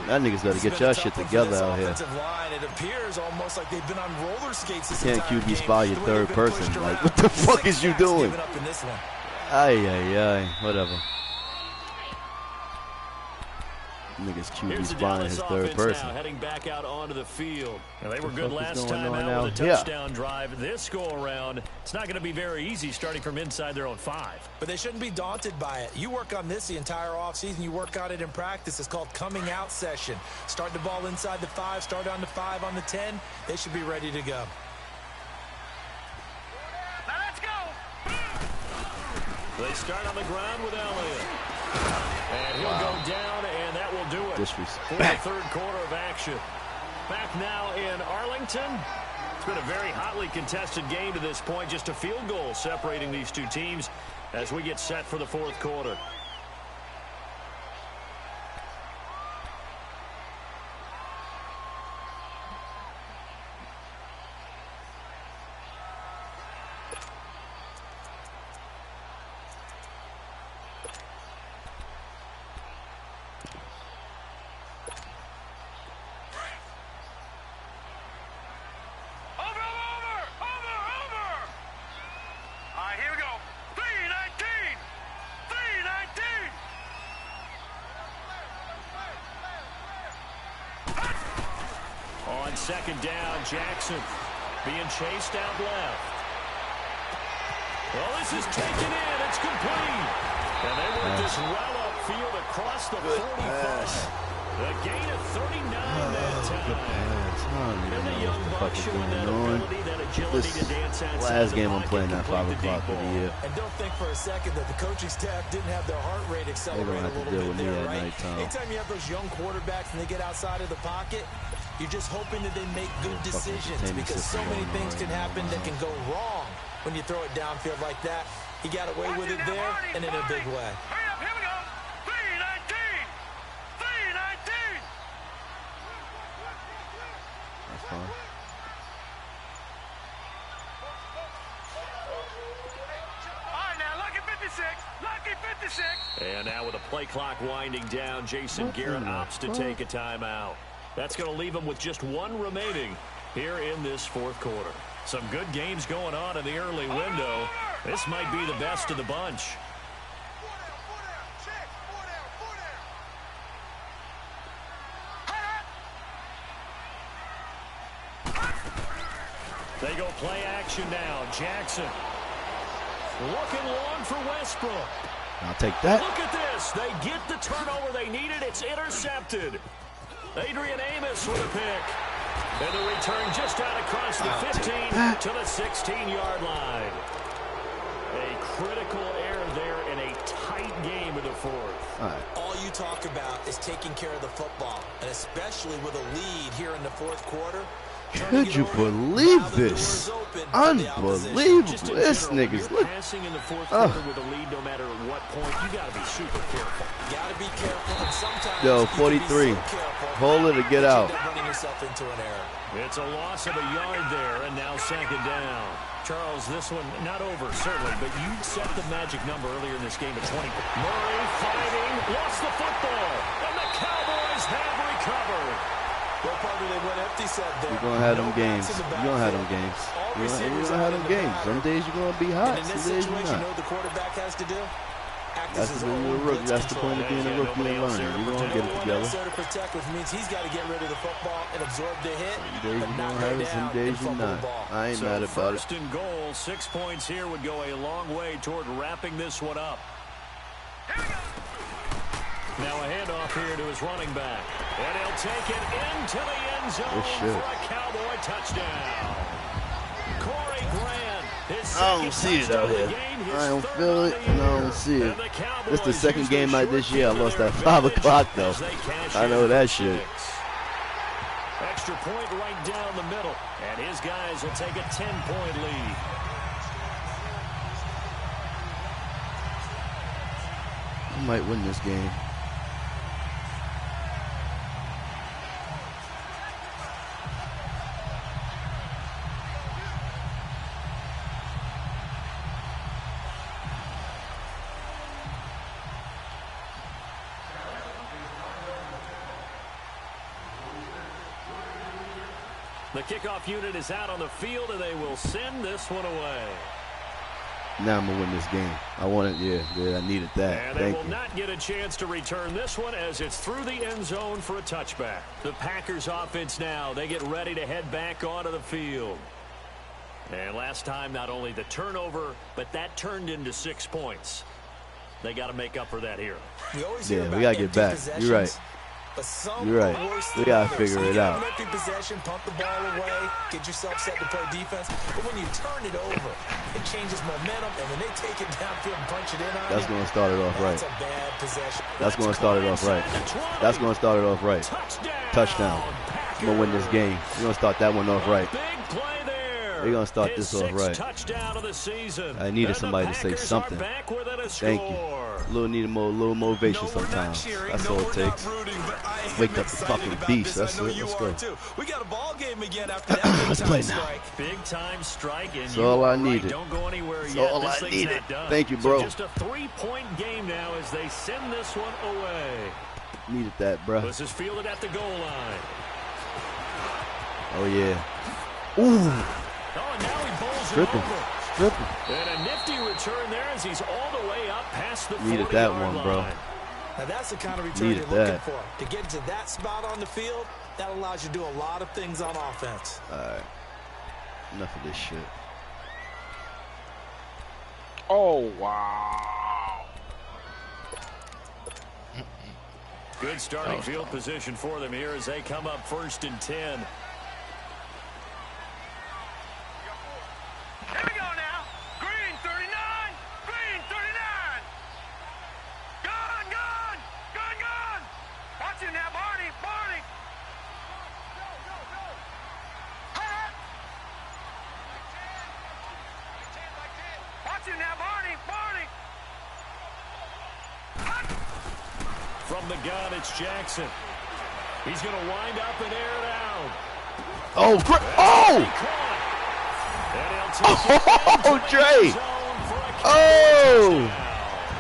That niggas gotta get y'all shit together out here. It appears almost like they've been on roller skates this can't QB spy your 3rd person. Like, what the fuck is you doing? Ay. Whatever. Niggas QB spying his 3rd person. Now heading back out onto the field. Now, they were good last time out with a touchdown drive. This go around, it's not going to be very easy starting from inside their own 5. But they shouldn't be daunted by it. You work on this the entire offseason. You work on it in practice. It's called coming out session. Start the ball inside the 5, start on the 5, on the 10. They should be ready to go. Now let's go. They start on the ground with Elliott. And he'll go down, and that will do it for the 3rd quarter of action. Back now in Arlington. It's been a very hotly contested game to this point. Just a field goal separating these two teams as we get set for the 4th quarter. All right, here we go. 3 and On second down, Jackson being chased out left. Well, this is taken in. It's complete. And they work this well upfield across the 45. A gain of 39 that time. And the young buck showing that ability, that agility to dance outside last game I'm playing at 5 o'clock of the year. And don't think for a second that the coaching staff didn't have their heart rate accelerate a little bit there, right? Anytime you have those young quarterbacks and they get outside of the pocket, you're just hoping that they make good decisions, because so many things can happen that can go wrong when you throw it downfield like that. He got away with it there and in a big way. Hurry up, here we go. 319. 319. That's fine. All right, now, lucky 56. Lucky 56. And now with the play clock winding down, Jason Garrett opts to take a timeout. That's going to leave him with just one remaining here in this fourth quarter. Some good games going on in the early window. This might be the best of the bunch. They go play action now. Jackson looking long for Westbrook. I'll take that. Look at this. They get the turnover they needed. It's intercepted. Adrian Amos with a pick. And the return just out across the 15 to the 16-yard line. A critical error there in a tight game in the fourth. All you talk about is taking care of the football, and especially with a lead here in the fourth quarter. Could you believe this? Unbelievable. This nigga's look. Passing in the fourth quarter with a lead, no matter what point, you got to be super careful. Got to be careful, and sometimes Yo, 43. Hold it or get out. Running yourself into an error. It's a loss of a yard there, and now second down. Charles, this one not over, certainly, but you set the magic number earlier in this game at 20. Murray fighting, lost the football, and the Cowboys have recovered. Well, partner, they went empty set there. You're going to have them games. You're going to have them games. You're going to have them games. Some days you're going to be hot. Some days you're not. You know what the quarterback has to do? That's the rookie. That's the point of being a rookie and learning. You're going to get it together. To protect, which means he's got to get rid of the football and absorb the hit. Some days you're going to have it. Some days you're not. I ain't mad about it. First and goal, 6 points here would go a long way toward wrapping this one up. Now a handoff here to his running back. And he'll take it into the end zone for a Cowboy touchdown. Corey Grant, his second I don't see it out here. I don't feel it, and I don't see it. It's the second game like this year. I lost at 5 o'clock, though. I know that shit. Extra point right down the middle. And his guys will take a 10-point lead. I might win this game. The kickoff unit is out on the field, and they will send this one away. Now I'm going to win this game. I want it, yeah, I needed that. And they will not get a chance to return this one as it's through the end zone for a touchback. The Packers offense now, they get ready to head back onto the field. And last time, not only the turnover, but that turned into 6 points. They got to make up for that here. We always hear about we got to get back. You're right. But some You're right. We got to figure it out. Empty possession, pump the ball away, get yourself set to play defense. But when you turn it over, it changes momentum, and when they take it downfield and punch it in on that's going to start it off right. That's a bad possession. That's going to start it off right. That's going to start it off right. Touchdown. I'm going to win this game. We're going to start that one off right. We're going to start this off right. I needed somebody to say something. Thank you. A little motivation sometimes. That's all it takes. Wake up the fucking beast. That's it. Let's go. We got a ball game again after that. Let's play now. Big time strike. That's all I needed. Don't go anywhere yet. That's all I needed. Thank you, bro. So just a 3-point game now as they send this one away. Needed that, bro. This is fielded at the goal line. Oh, yeah. Ooh. Oh, and now he bowls Stripping. it over. Stripping. And a nifty return there as he's all the way up past the 40-yard Needed that one, bro. line. Now that's the kind of return you're looking for. To get to that spot on the field, that allows you to do a lot of things on offense. All right. Enough of this shit. Oh, wow. Good starting field position for them here as they come up 1st and 10. Here we go now. Green 39. Green 39. Gone, gone. Gone, gone. Watch it now, Barney. Barney. Watch it now, Barney. Barney. From the gun, it's Jackson. He's going to wind up and air it out. Oh, great. Oh, Dre. Oh,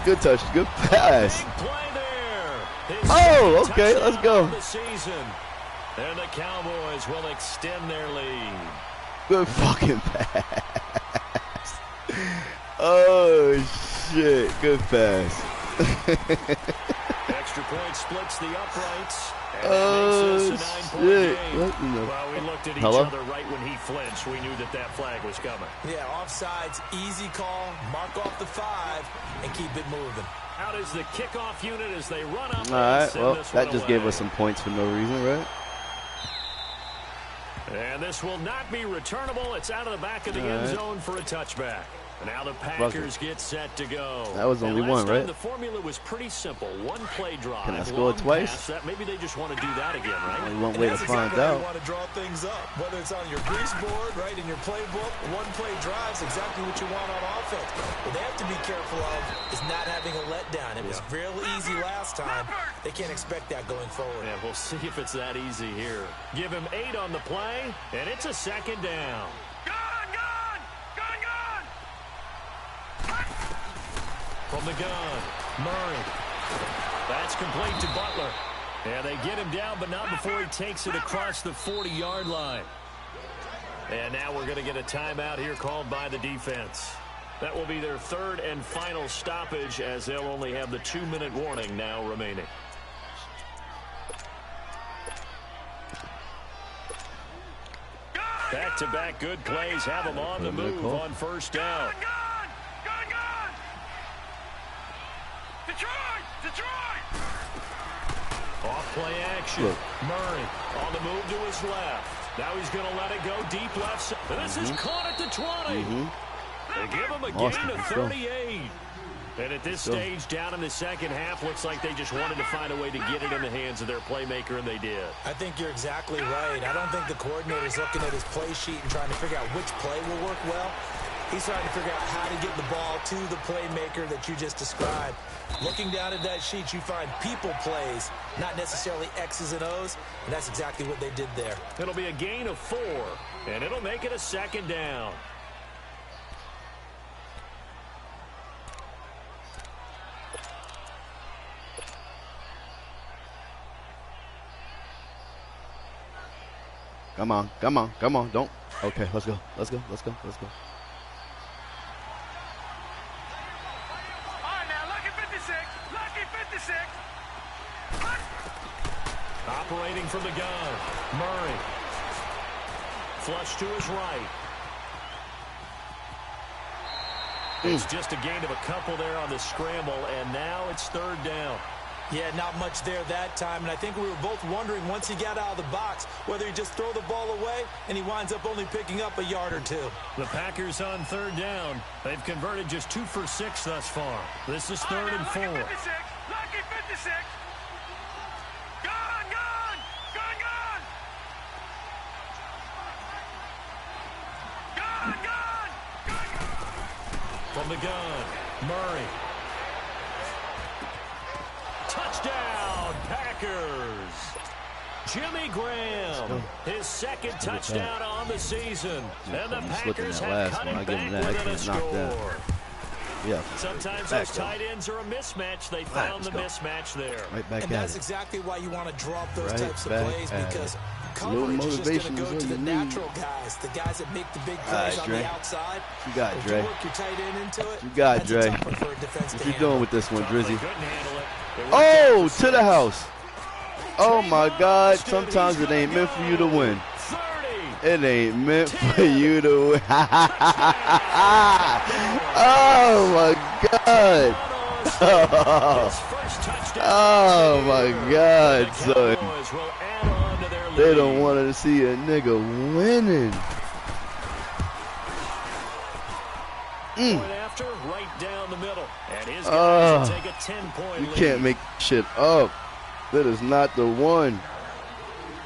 good touch. Good pass. Oh, okay. Let's go. And the Cowboys will extend their lead. Good fucking pass. Oh, shit. Good pass. Extra point splits the uprights. And makes this a 9-point game. Well, we looked at each other right when he flinched. We knew that flag was coming. Yeah, offsides, easy call. Mark off the 5 and keep it moving. Out is the kickoff unit as they run up. All right, well, that just gave us some points for no reason, right? And this will not be returnable. It's out of the back of the end zone for a touchback. Now the Packers get set to go. That was only one, right? The formula was pretty simple. One play drive. Can I score twice? Pass, maybe they just want to do that again, right? Only one way to find out. You want to draw things up, whether it's on your grease board, right, in your playbook. One play drives exactly what you want on offense. What they have to be careful of is not having a letdown. It was real easy last time. They can't expect that going forward. Yeah, we'll see if it's that easy here. Give him 8 on the play, and it's a 2nd down. From the gun, Murray. That's complete to Butler. And they get him down, but not before he takes it across the 40-yard line. And now we're going to get a timeout here called by the defense. That will be their 3rd and final stoppage as they'll only have the 2-minute warning now remaining. Back-to-back good plays have them on the move on 1st down. Detroit! Off play action. Murray on the move to his left. Now he's going to let it go deep left. This is caught at the 20. They give him a gain of 38. And at this stage, down in the 2nd half, looks like they just wanted to find a way to get it in the hands of their playmaker, and they did. I think you're exactly right. I don't think the coordinator's looking at his play sheet and trying to figure out which play will work well. He's trying to figure out how to get the ball to the playmaker that you just described. Looking down at that sheet, you find people plays, not necessarily X's and O's, and that's exactly what they did there. It'll be a gain of 4, and it'll make it a 2nd down. Come on, come on, come on. Don't. Okay, let's go. Let's go. Let's go. Let's go. All right, now, lucky 56. Lucky 56. Operating from the gun. Murray. Flush to his right. It's just a gain of a couple there on the scramble, and now it's 3rd down. Yeah, not much there that time, and I think we were both wondering once he got out of the box whether he'd just throw the ball away, and he winds up only picking up a yard or 2. The Packers on 3rd down. They've converted just 2 for 6 thus far. This is 3rd and 4. Lucky 56. Lucky 56. Gone, gone. Gone, gone. Gone, gone. Gone, gone. From the gun, Murray. Touchdown, Packers. Jimmy Graham, his 2nd touchdown on the season. And the Packers have cut him back within a score. Yeah. Sometimes those tight ends are a mismatch. They found the mismatch there. Right back and at that's it. exactly why you want to draw up those Right types of back plays, at because it. coverage is just going Motivation to go is to all the you need. natural guys, the guys that make the big plays on Dre. the outside. You got it, If Dre. you work your tight end into it, You got it, that's Dre. a tough one for a defense to What you handle. doing with this one, Drizzy? Couldn't handle it. Oh, to the house. Oh, my God. Sometimes it ain't meant for you to win. It ain't meant for you to win. Oh, my God. Oh, my God, son. They don't want to see a nigga winning. After, right down the middle. And his guys will take a 10-point lead. You can't make shit up. That is not the one.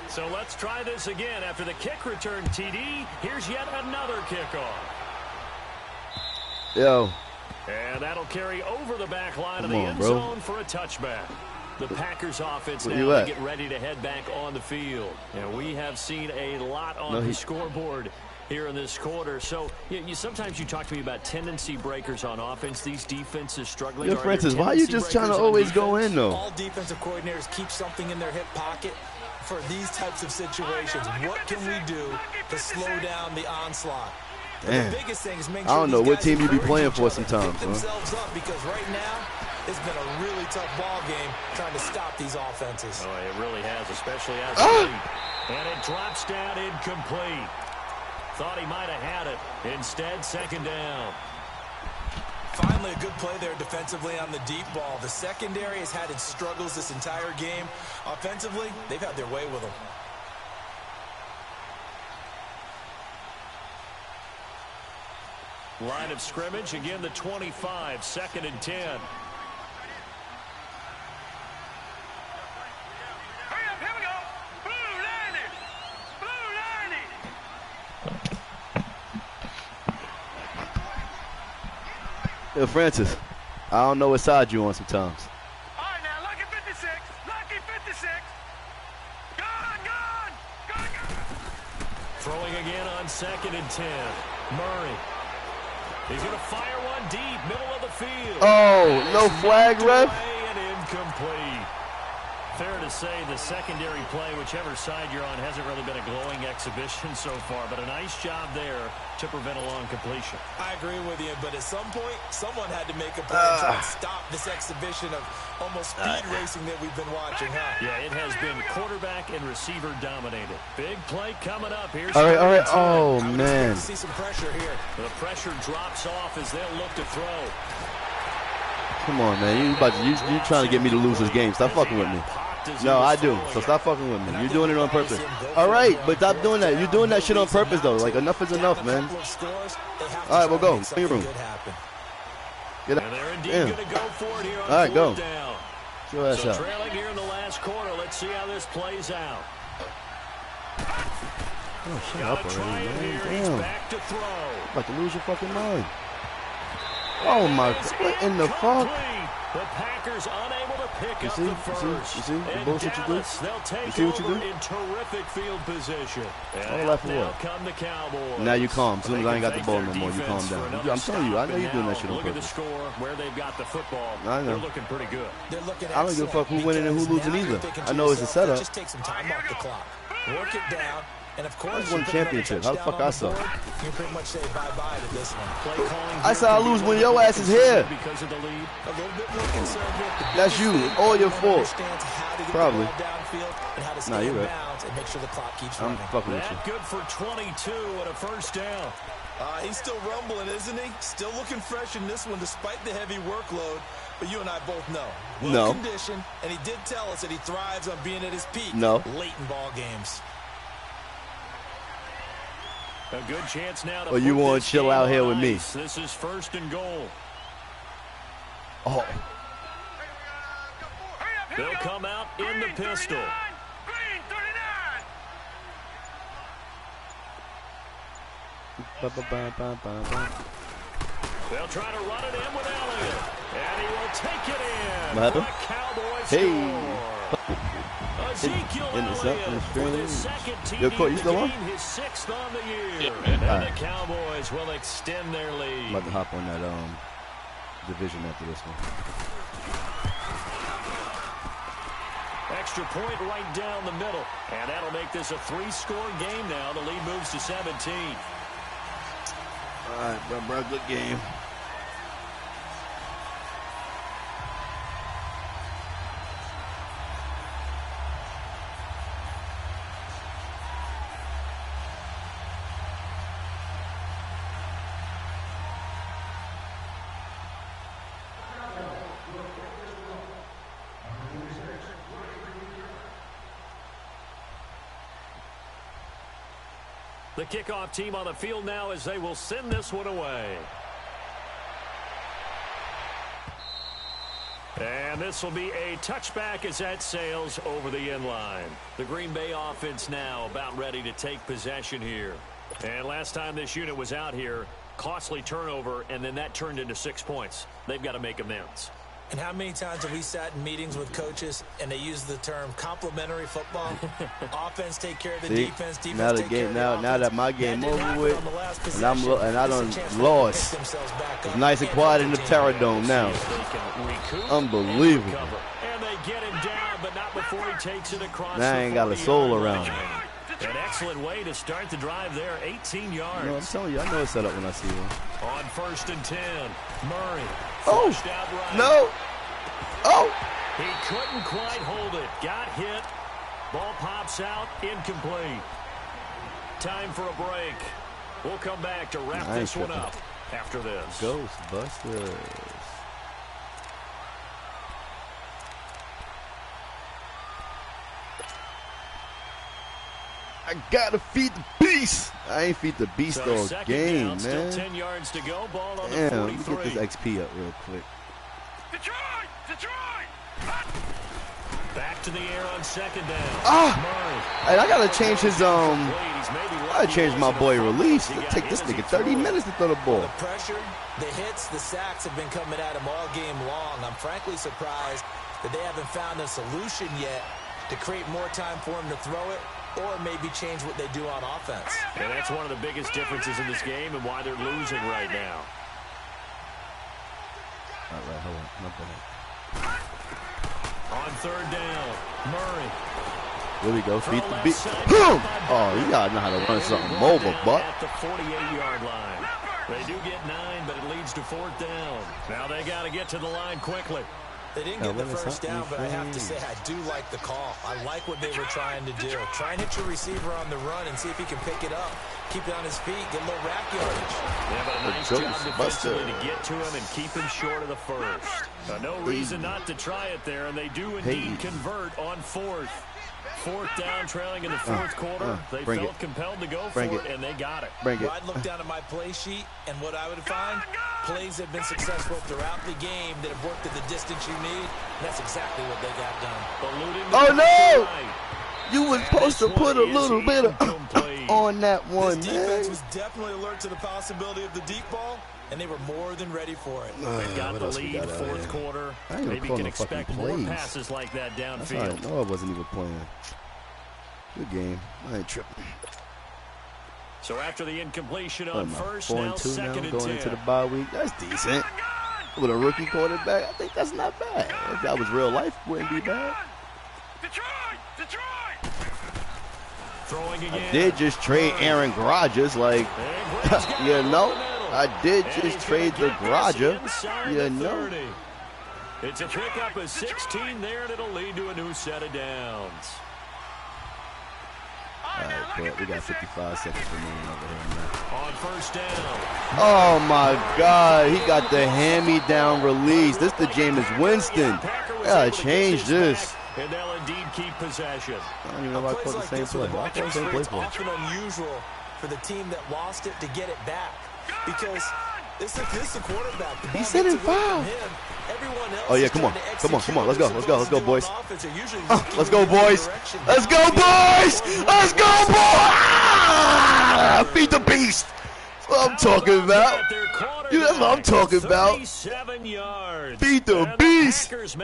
So let's try this again. After the kick return TD, here's yet another kickoff. Yo. And that'll carry over the back line of the end zone for a touchback. The Packers offense now to get ready to head back on the field. And we have seen a lot on the scoreboard here in this quarter. So sometimes you talk to me about tendency breakers on offense. These defenses struggling. Yeah, Francis, why are you just trying to always go in, though? All defensive coordinators keep something in their hip pocket for these types of situations. What can we do to slow down the onslaught? Damn. The biggest thing is make I sure don't know what team you be playing for sometimes. Pick themselves up, because right now it's been a really tough ball game trying to stop these offenses. Oh, it really has, especially as and it drops down incomplete. Thought he might have had it. Instead, second down. Finally, a good play there defensively on the deep ball. The secondary has had its struggles this entire game. Offensively, they've had their way with them. Line of scrimmage, again the 25, 2nd and 10. Hurry up, here we go. Blue landing. Blue landing. Yo, Francis, I don't know what side you on sometimes. All right, now, lucky 56. Lucky 56. Gone. Throwing again on 2nd and 10. Murray. He's going to fire one deep, middle of the field. Oh, no flag, ref? And incomplete. Fair to say the secondary play, whichever side you're on, hasn't really been a glowing exhibition so far, but a nice job there to prevent a long completion. I agree with you, but at some point, someone had to make a play to try and stop this exhibition of almost speed racing that we've been watching, huh? Yeah, it has been quarterback and receiver dominated. Big play coming up. Here's all right. Oh, man. See some pressure here. The pressure drops off as they'll look to throw. Come on, man. You trying to get me to lose this game. Stop fucking with me. No, I do. So stop fucking with me. You're doing it on purpose. All right, but stop doing that. You're doing that shit on purpose, though. Like, enough is enough, man. All right, we'll go. In your room. Get out. Damn. All right, go. Show that So out. trailing here in the last quarter. Let's see how this plays out. Oh, shut up already, man. Damn. Back to throw. About to lose your fucking mind. Oh, my God. What in the fuck? The Packers unable to pick up the first. You see the bullshit you do? They'll take You see what you do? in terrific field position. All that for now what? come the Cowboys. Now you calm. As soon as I ain't got the ball no They more, you can calm thank their down. defense I'm telling you, I know for you're doing that another shit on stop. Look at the purpose. score, where they've got the football. I know. They're looking pretty good. They're looking I don't give a fuck who winning and who losing either. I know it's a setup. Just take some time off the clock. Work it down. And of course, I won championship. How the fuck I suck? You pretty much say bye-bye to this one. Play calling I said I lose when your ass is here. because of the lead. A little bit more conservative. That's you. All your fault. Understands how to get Probably. the ball downfield and how to stay you're in right. bounds and make sure the clock keeps I'm running. fucking with you. That good for 22 and a first down. He's still rumbling, isn't he? Still looking fresh in this one despite the heavy workload. But you and I both know. No. Condition, and he did tell us that he thrives on being at his peak. No. Late in ball games. A good chance now to Or you put wanna this chill game out here on with me? ice. This is 1st and goal. Oh, They'll come out in the pistol. Green 39. They'll try to run it in with Elliott. And he will take it in. What happened? The Cowboys Hey. score. Ezekiel Elliott with his second TD Yo, Court, you still on? his 6th on the year. Yeah, man. And Alright. the Cowboys will extend their lead. I'm about to hop on that division after this one. Extra point right down the middle. And that'll make this a 3-score game now. The lead moves to 17. All right, bro, good game. The kickoff team on the field now as they will send this one away. And this will be a touchback as that sails over the end line. The Green Bay offense now about ready to take possession here. And last time this unit was out here, costly turnover, and then that turned into 6 points. They've got to make amends. And how many times have we sat in meetings with coaches and they use the term complementary football? Offense take care of the defense. Defense now the take game. care of the Now that my game over with, and I done lost. It's nice and quiet in the Terror Dome now. Unbelievable. And they get him down, but not before he takes it across. Now I ain't got a soul around him. An excellent way to start the drive there, 18 yards. No, I'm telling you, I know it's set up when I see him. On 1st and 10, Murray. Oh, right. no. Oh. He couldn't quite hold it. Got hit. Ball pops out, incomplete. Time for a break. We'll come back to wrap this one up after this. Ghostbusters. I gotta feed the beast. I ain't feed the beast all game, man. Still 10 yards to go. Ball on the 43. Let me get this XP up real quick. Detroit! Back to the air on 2nd down. And I gotta change his I gotta change my boy release. It'll take this nigga 30 minutes to throw the ball. The pressure, the hits, the sacks have been coming at him all game long. I'm frankly surprised that they haven't found a solution yet to create more time for him to throw it, or maybe change what they do on offense. And that's one of the biggest differences in this game and why they're losing right now. All right, hold on. Not bad. On 3rd down, Murray. Here we go. Feed the beat. Boom! Oh, you gotta know how to run something mobile, but at the 48-yard line. They do get 9, but it leads to 4th down. Now they got to get to the line quickly. They didn't get the first down, but I have to say I do like the call. I like what they were trying to do. Try and hit your receiver on the run and see if he can pick it up. Keep it on his feet, get a little rack yardage. Yeah, but a nice job defensively to get to him and keep him short of the first. No reason not to try it there, and they do indeed convert on 4th. 4th down, trailing in the 4th quarter. They felt compelled to go for it, and they got it. Well, I'd look down at my play sheet, and what I would find, plays have been successful throughout the game that have worked at the distance you need. And that's exactly what they got done. Oh, no! You were supposed to put a little bit of on that one, this defense was definitely alert to the possibility of the deep ball, and they were more than ready for it. They've got the lead, 4th quarter. Maybe can expect more passes like that downfield. No, I wasn't even playing. Good game. I ain't tripping. So after the incompletion on 1st, 4 now and 2 2nd now, and going 10. into the bye week. That's decent. With a rookie quarterback, I think that's not bad. If that was real life, it wouldn't be bad. Throwing again. I did just trade Aaron Rodgers, like, you know. I did just trade the Rodgers, you know. It's a pickup of 16 there, and it'll lead to a new set of downs. All right, but we got 55 seconds remaining over here now. On 1st down. Oh, my God. He got the hand-me-down release. This the Jameis Winston. Yeah, change this. And they'll indeed keep possession. I don't even know why I called the same play. I called the same play for it. It's often unusual for the team that lost it to get it back, because this is the quarterback. The he said it foul. Oh, yeah, come on. Come on, come on. Let's go. Let's go. Let's go, boys. Let's go, boys. Let's go, boys. Let's go, boys. Feed the beast. That's what I'm talking about. Dude, that's what I'm talking about. Feed the beast. That's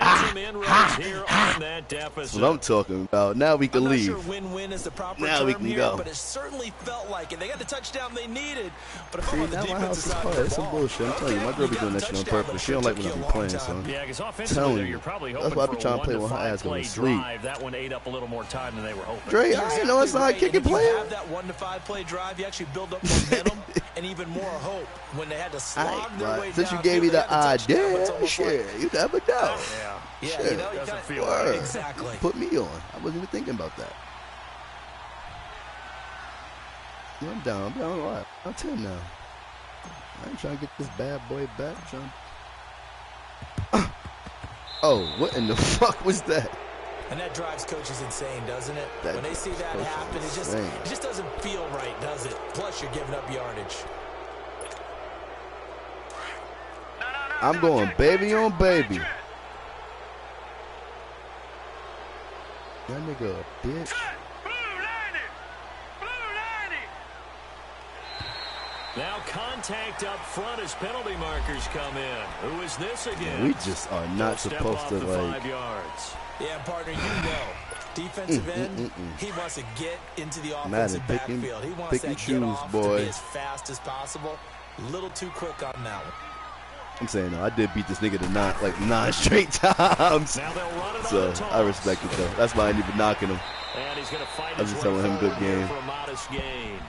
what I'm talking about. Now we can leave. Win-win is the proper now we can here, go. But it certainly felt like it. They got the touchdown they needed. But if See, now my house is quiet. It's some bullshit. I'm telling you, my girl be doing that shit on purpose. She don't like when I be playing, son. Yeah, because offensively, you're probably hoping that's why I be trying to play when her ass going to sleep. That one ate up a little more time than they were hoping. Dre, I ain't know it's not kicking play. You have that 1 to 5 play drive, you actually build up momentum and even more hope when they had to slog their way down. Since you gave me the idea, shit, you never know. Yeah, shit. you know, you doesn't kinda, feel right. Exactly. Put me on. I wasn't even thinking about that. Yeah, I'm down. I'm all right. I'm 10 now. I ain't trying to get this bad boy back. I'm trying... Oh, what in the fuck was that? And that drives coaches insane, doesn't it? That when they see that happen, it just doesn't feel right, does it? Plus, you're giving up yardage. I'm going baby on baby. That nigga a bitch. Now contact up front as penalty markers come in. Who is this again? We just are not supposed to, like... 5 yards. Yeah, partner, you know. Defensive end, he wants to get into the offensive backfield. He wants that get off to be as fast as possible. A little too quick on that one. I'm saying, no, I did beat this nigga to 9 straight times. So I respect it, though. That's why I ain't even knocking him. And he's going to fight I was just telling him good game. For a modest gain.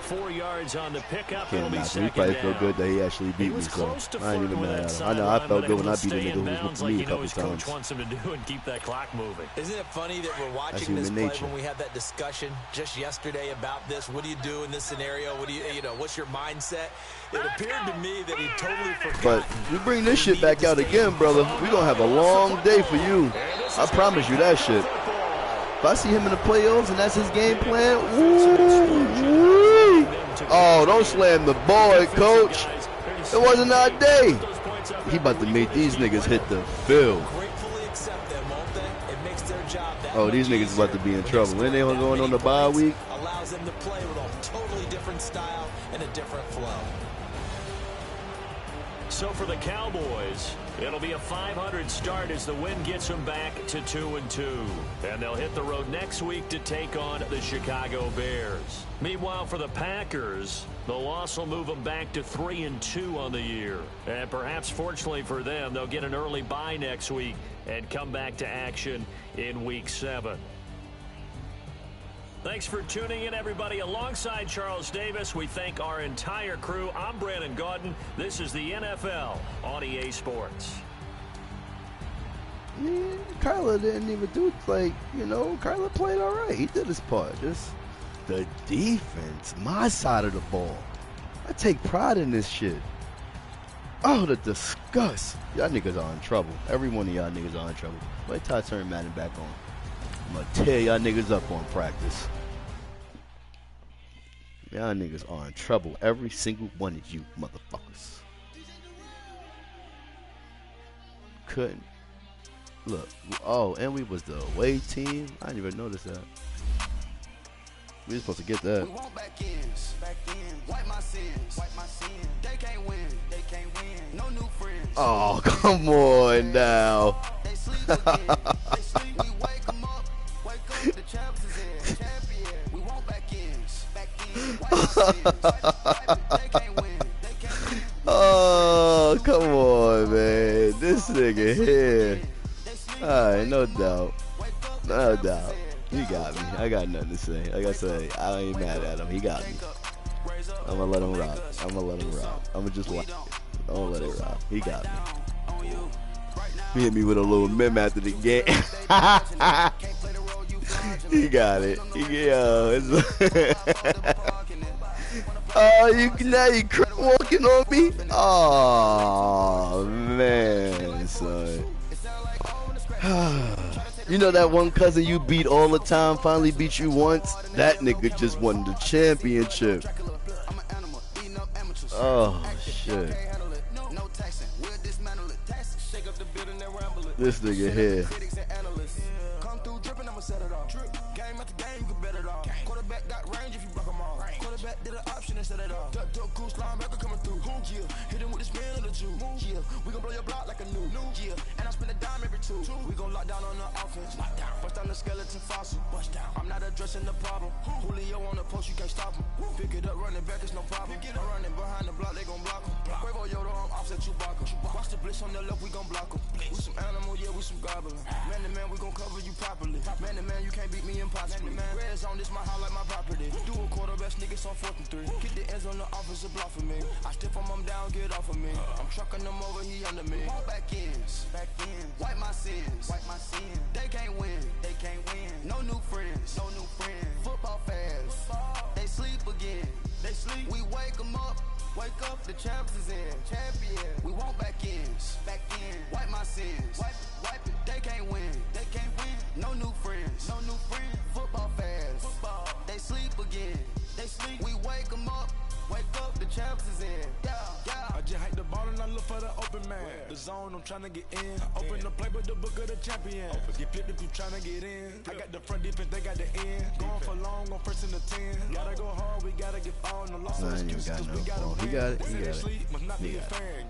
4 yards on the pickup. Can't knock him. He probably feel good that he actually beat me, so I ain't even mad at him. I know I felt good when I beat a nigga who was with me a couple times. Wants him to do and keep that clock moving. Isn't it funny that we're watching this play when we had that discussion just yesterday about this? What do you do in this scenario? What do you know? What's your mindset? It appeared to me that he totally forgot. But you bring this shit back out again, brother, we gonna have a long day for you. I promise you that shit. If I see him in the playoffs and that's his game plan, ooh. Oh, don't slam the boy, coach. It wasn't our day. He about to make these niggas hit the field. Oh, these niggas about to be in trouble. When they going on the bye week? Allows them to play with a totally different style and a different flow. So for the Cowboys, it'll be a 500 start as the win gets them back to 2-2. And they'll hit the road next week to take on the Chicago Bears. Meanwhile, for the Packers, the loss will move them back to 3-2 on the year. And perhaps fortunately for them, they'll get an early bye next week and come back to action in Week 7. Thanks for tuning in, everybody. Alongside Charles Davis, we thank our entire crew. I'm Brandon Gaudin. This is the NFL on EA Sports. Yeah, Kyler didn't even do, like, you know, Kyler played all right. He did his part. Just the defense, my side of the ball. I take pride in this shit. Oh, the disgust. Y'all niggas are in trouble. Every one of y'all niggas are in trouble. Wait till I turn Madden back on. I'm gonna tear y'all niggas up on practice. Y'all niggas are in trouble. Every single one of you motherfuckers. Couldn't. Look. Oh, and we was the away team. I didn't even notice that. We were supposed to get that. We want back ends. Wipe my sins. They can't win. No new friends. Oh, come on now. They sleep again. We wake them up. Wake up, the champs is in. Champion. We want back ends. Wipe my sins. They can't win. Oh, come on, man. This nigga here. Alright, no doubt. No doubt. He got me. I got nothing to say. Like I say, I ain't mad at him. He got me. I'm gonna let him rock. I'm gonna just watch it. I'm gonna let it rock. He got me. He hit me with a little meme after the game. He got it. Oh, now you walking on me? Oh, man, son. You know that one cousin you beat all the time finally beat you once? That nigga just won the championship. Oh, shit. This nigga here. Quarterback got range if you block them all. Quarterback did an option instead of all. Duck goose linebacker coming through. Yeah, hit him with the spin of the Jew. Yeah, we gon' blow your block like a new. Yeah, and I spend a dime every two. We gon' lock down on the offense. Bust down the skeleton fossil. I'm not addressing the problem. Julio on the post, you can't stop him. Pick it up, running back, it's no problem. I'm running behind the block, they gon' block him. Quavo Yoda, I'm offset Chewbacca. Watch the blitz on the left, we gon' block him. We some animal, yeah, we some goblin. Man to man, we gon' cover you properly. Man to man, you can't beat me impossibly. Red zone, this my highlight, my property. Do a quarterback, niggas on 4th and 3. Get the ends on the offensive block for me. I stiff him down, get off of me. I'm trucking them over, he under me. Back ends. Wipe my sins. They can't win. No new friends. Football fans. They sleep again. We wake them up. Wake up, the champs is in. Champion. We want back ends. Wipe my sins. Wipe it. They can't win. No new friends, football fans. Football. They sleep again. They sleep. We wake them up. Wake up, the champs is in. Yeah, yeah. I just hike the ball and I look for the open man. The zone, I'm trying to get in. Open the play with the book of the champion. Get flipped if you trying to get in. I got the front defense, they got the end. Going for long on first and the 10. Gotta go hard, we gotta get all. No loss of excuses, cause we gotta win. He got it. Sleep must not be a fan.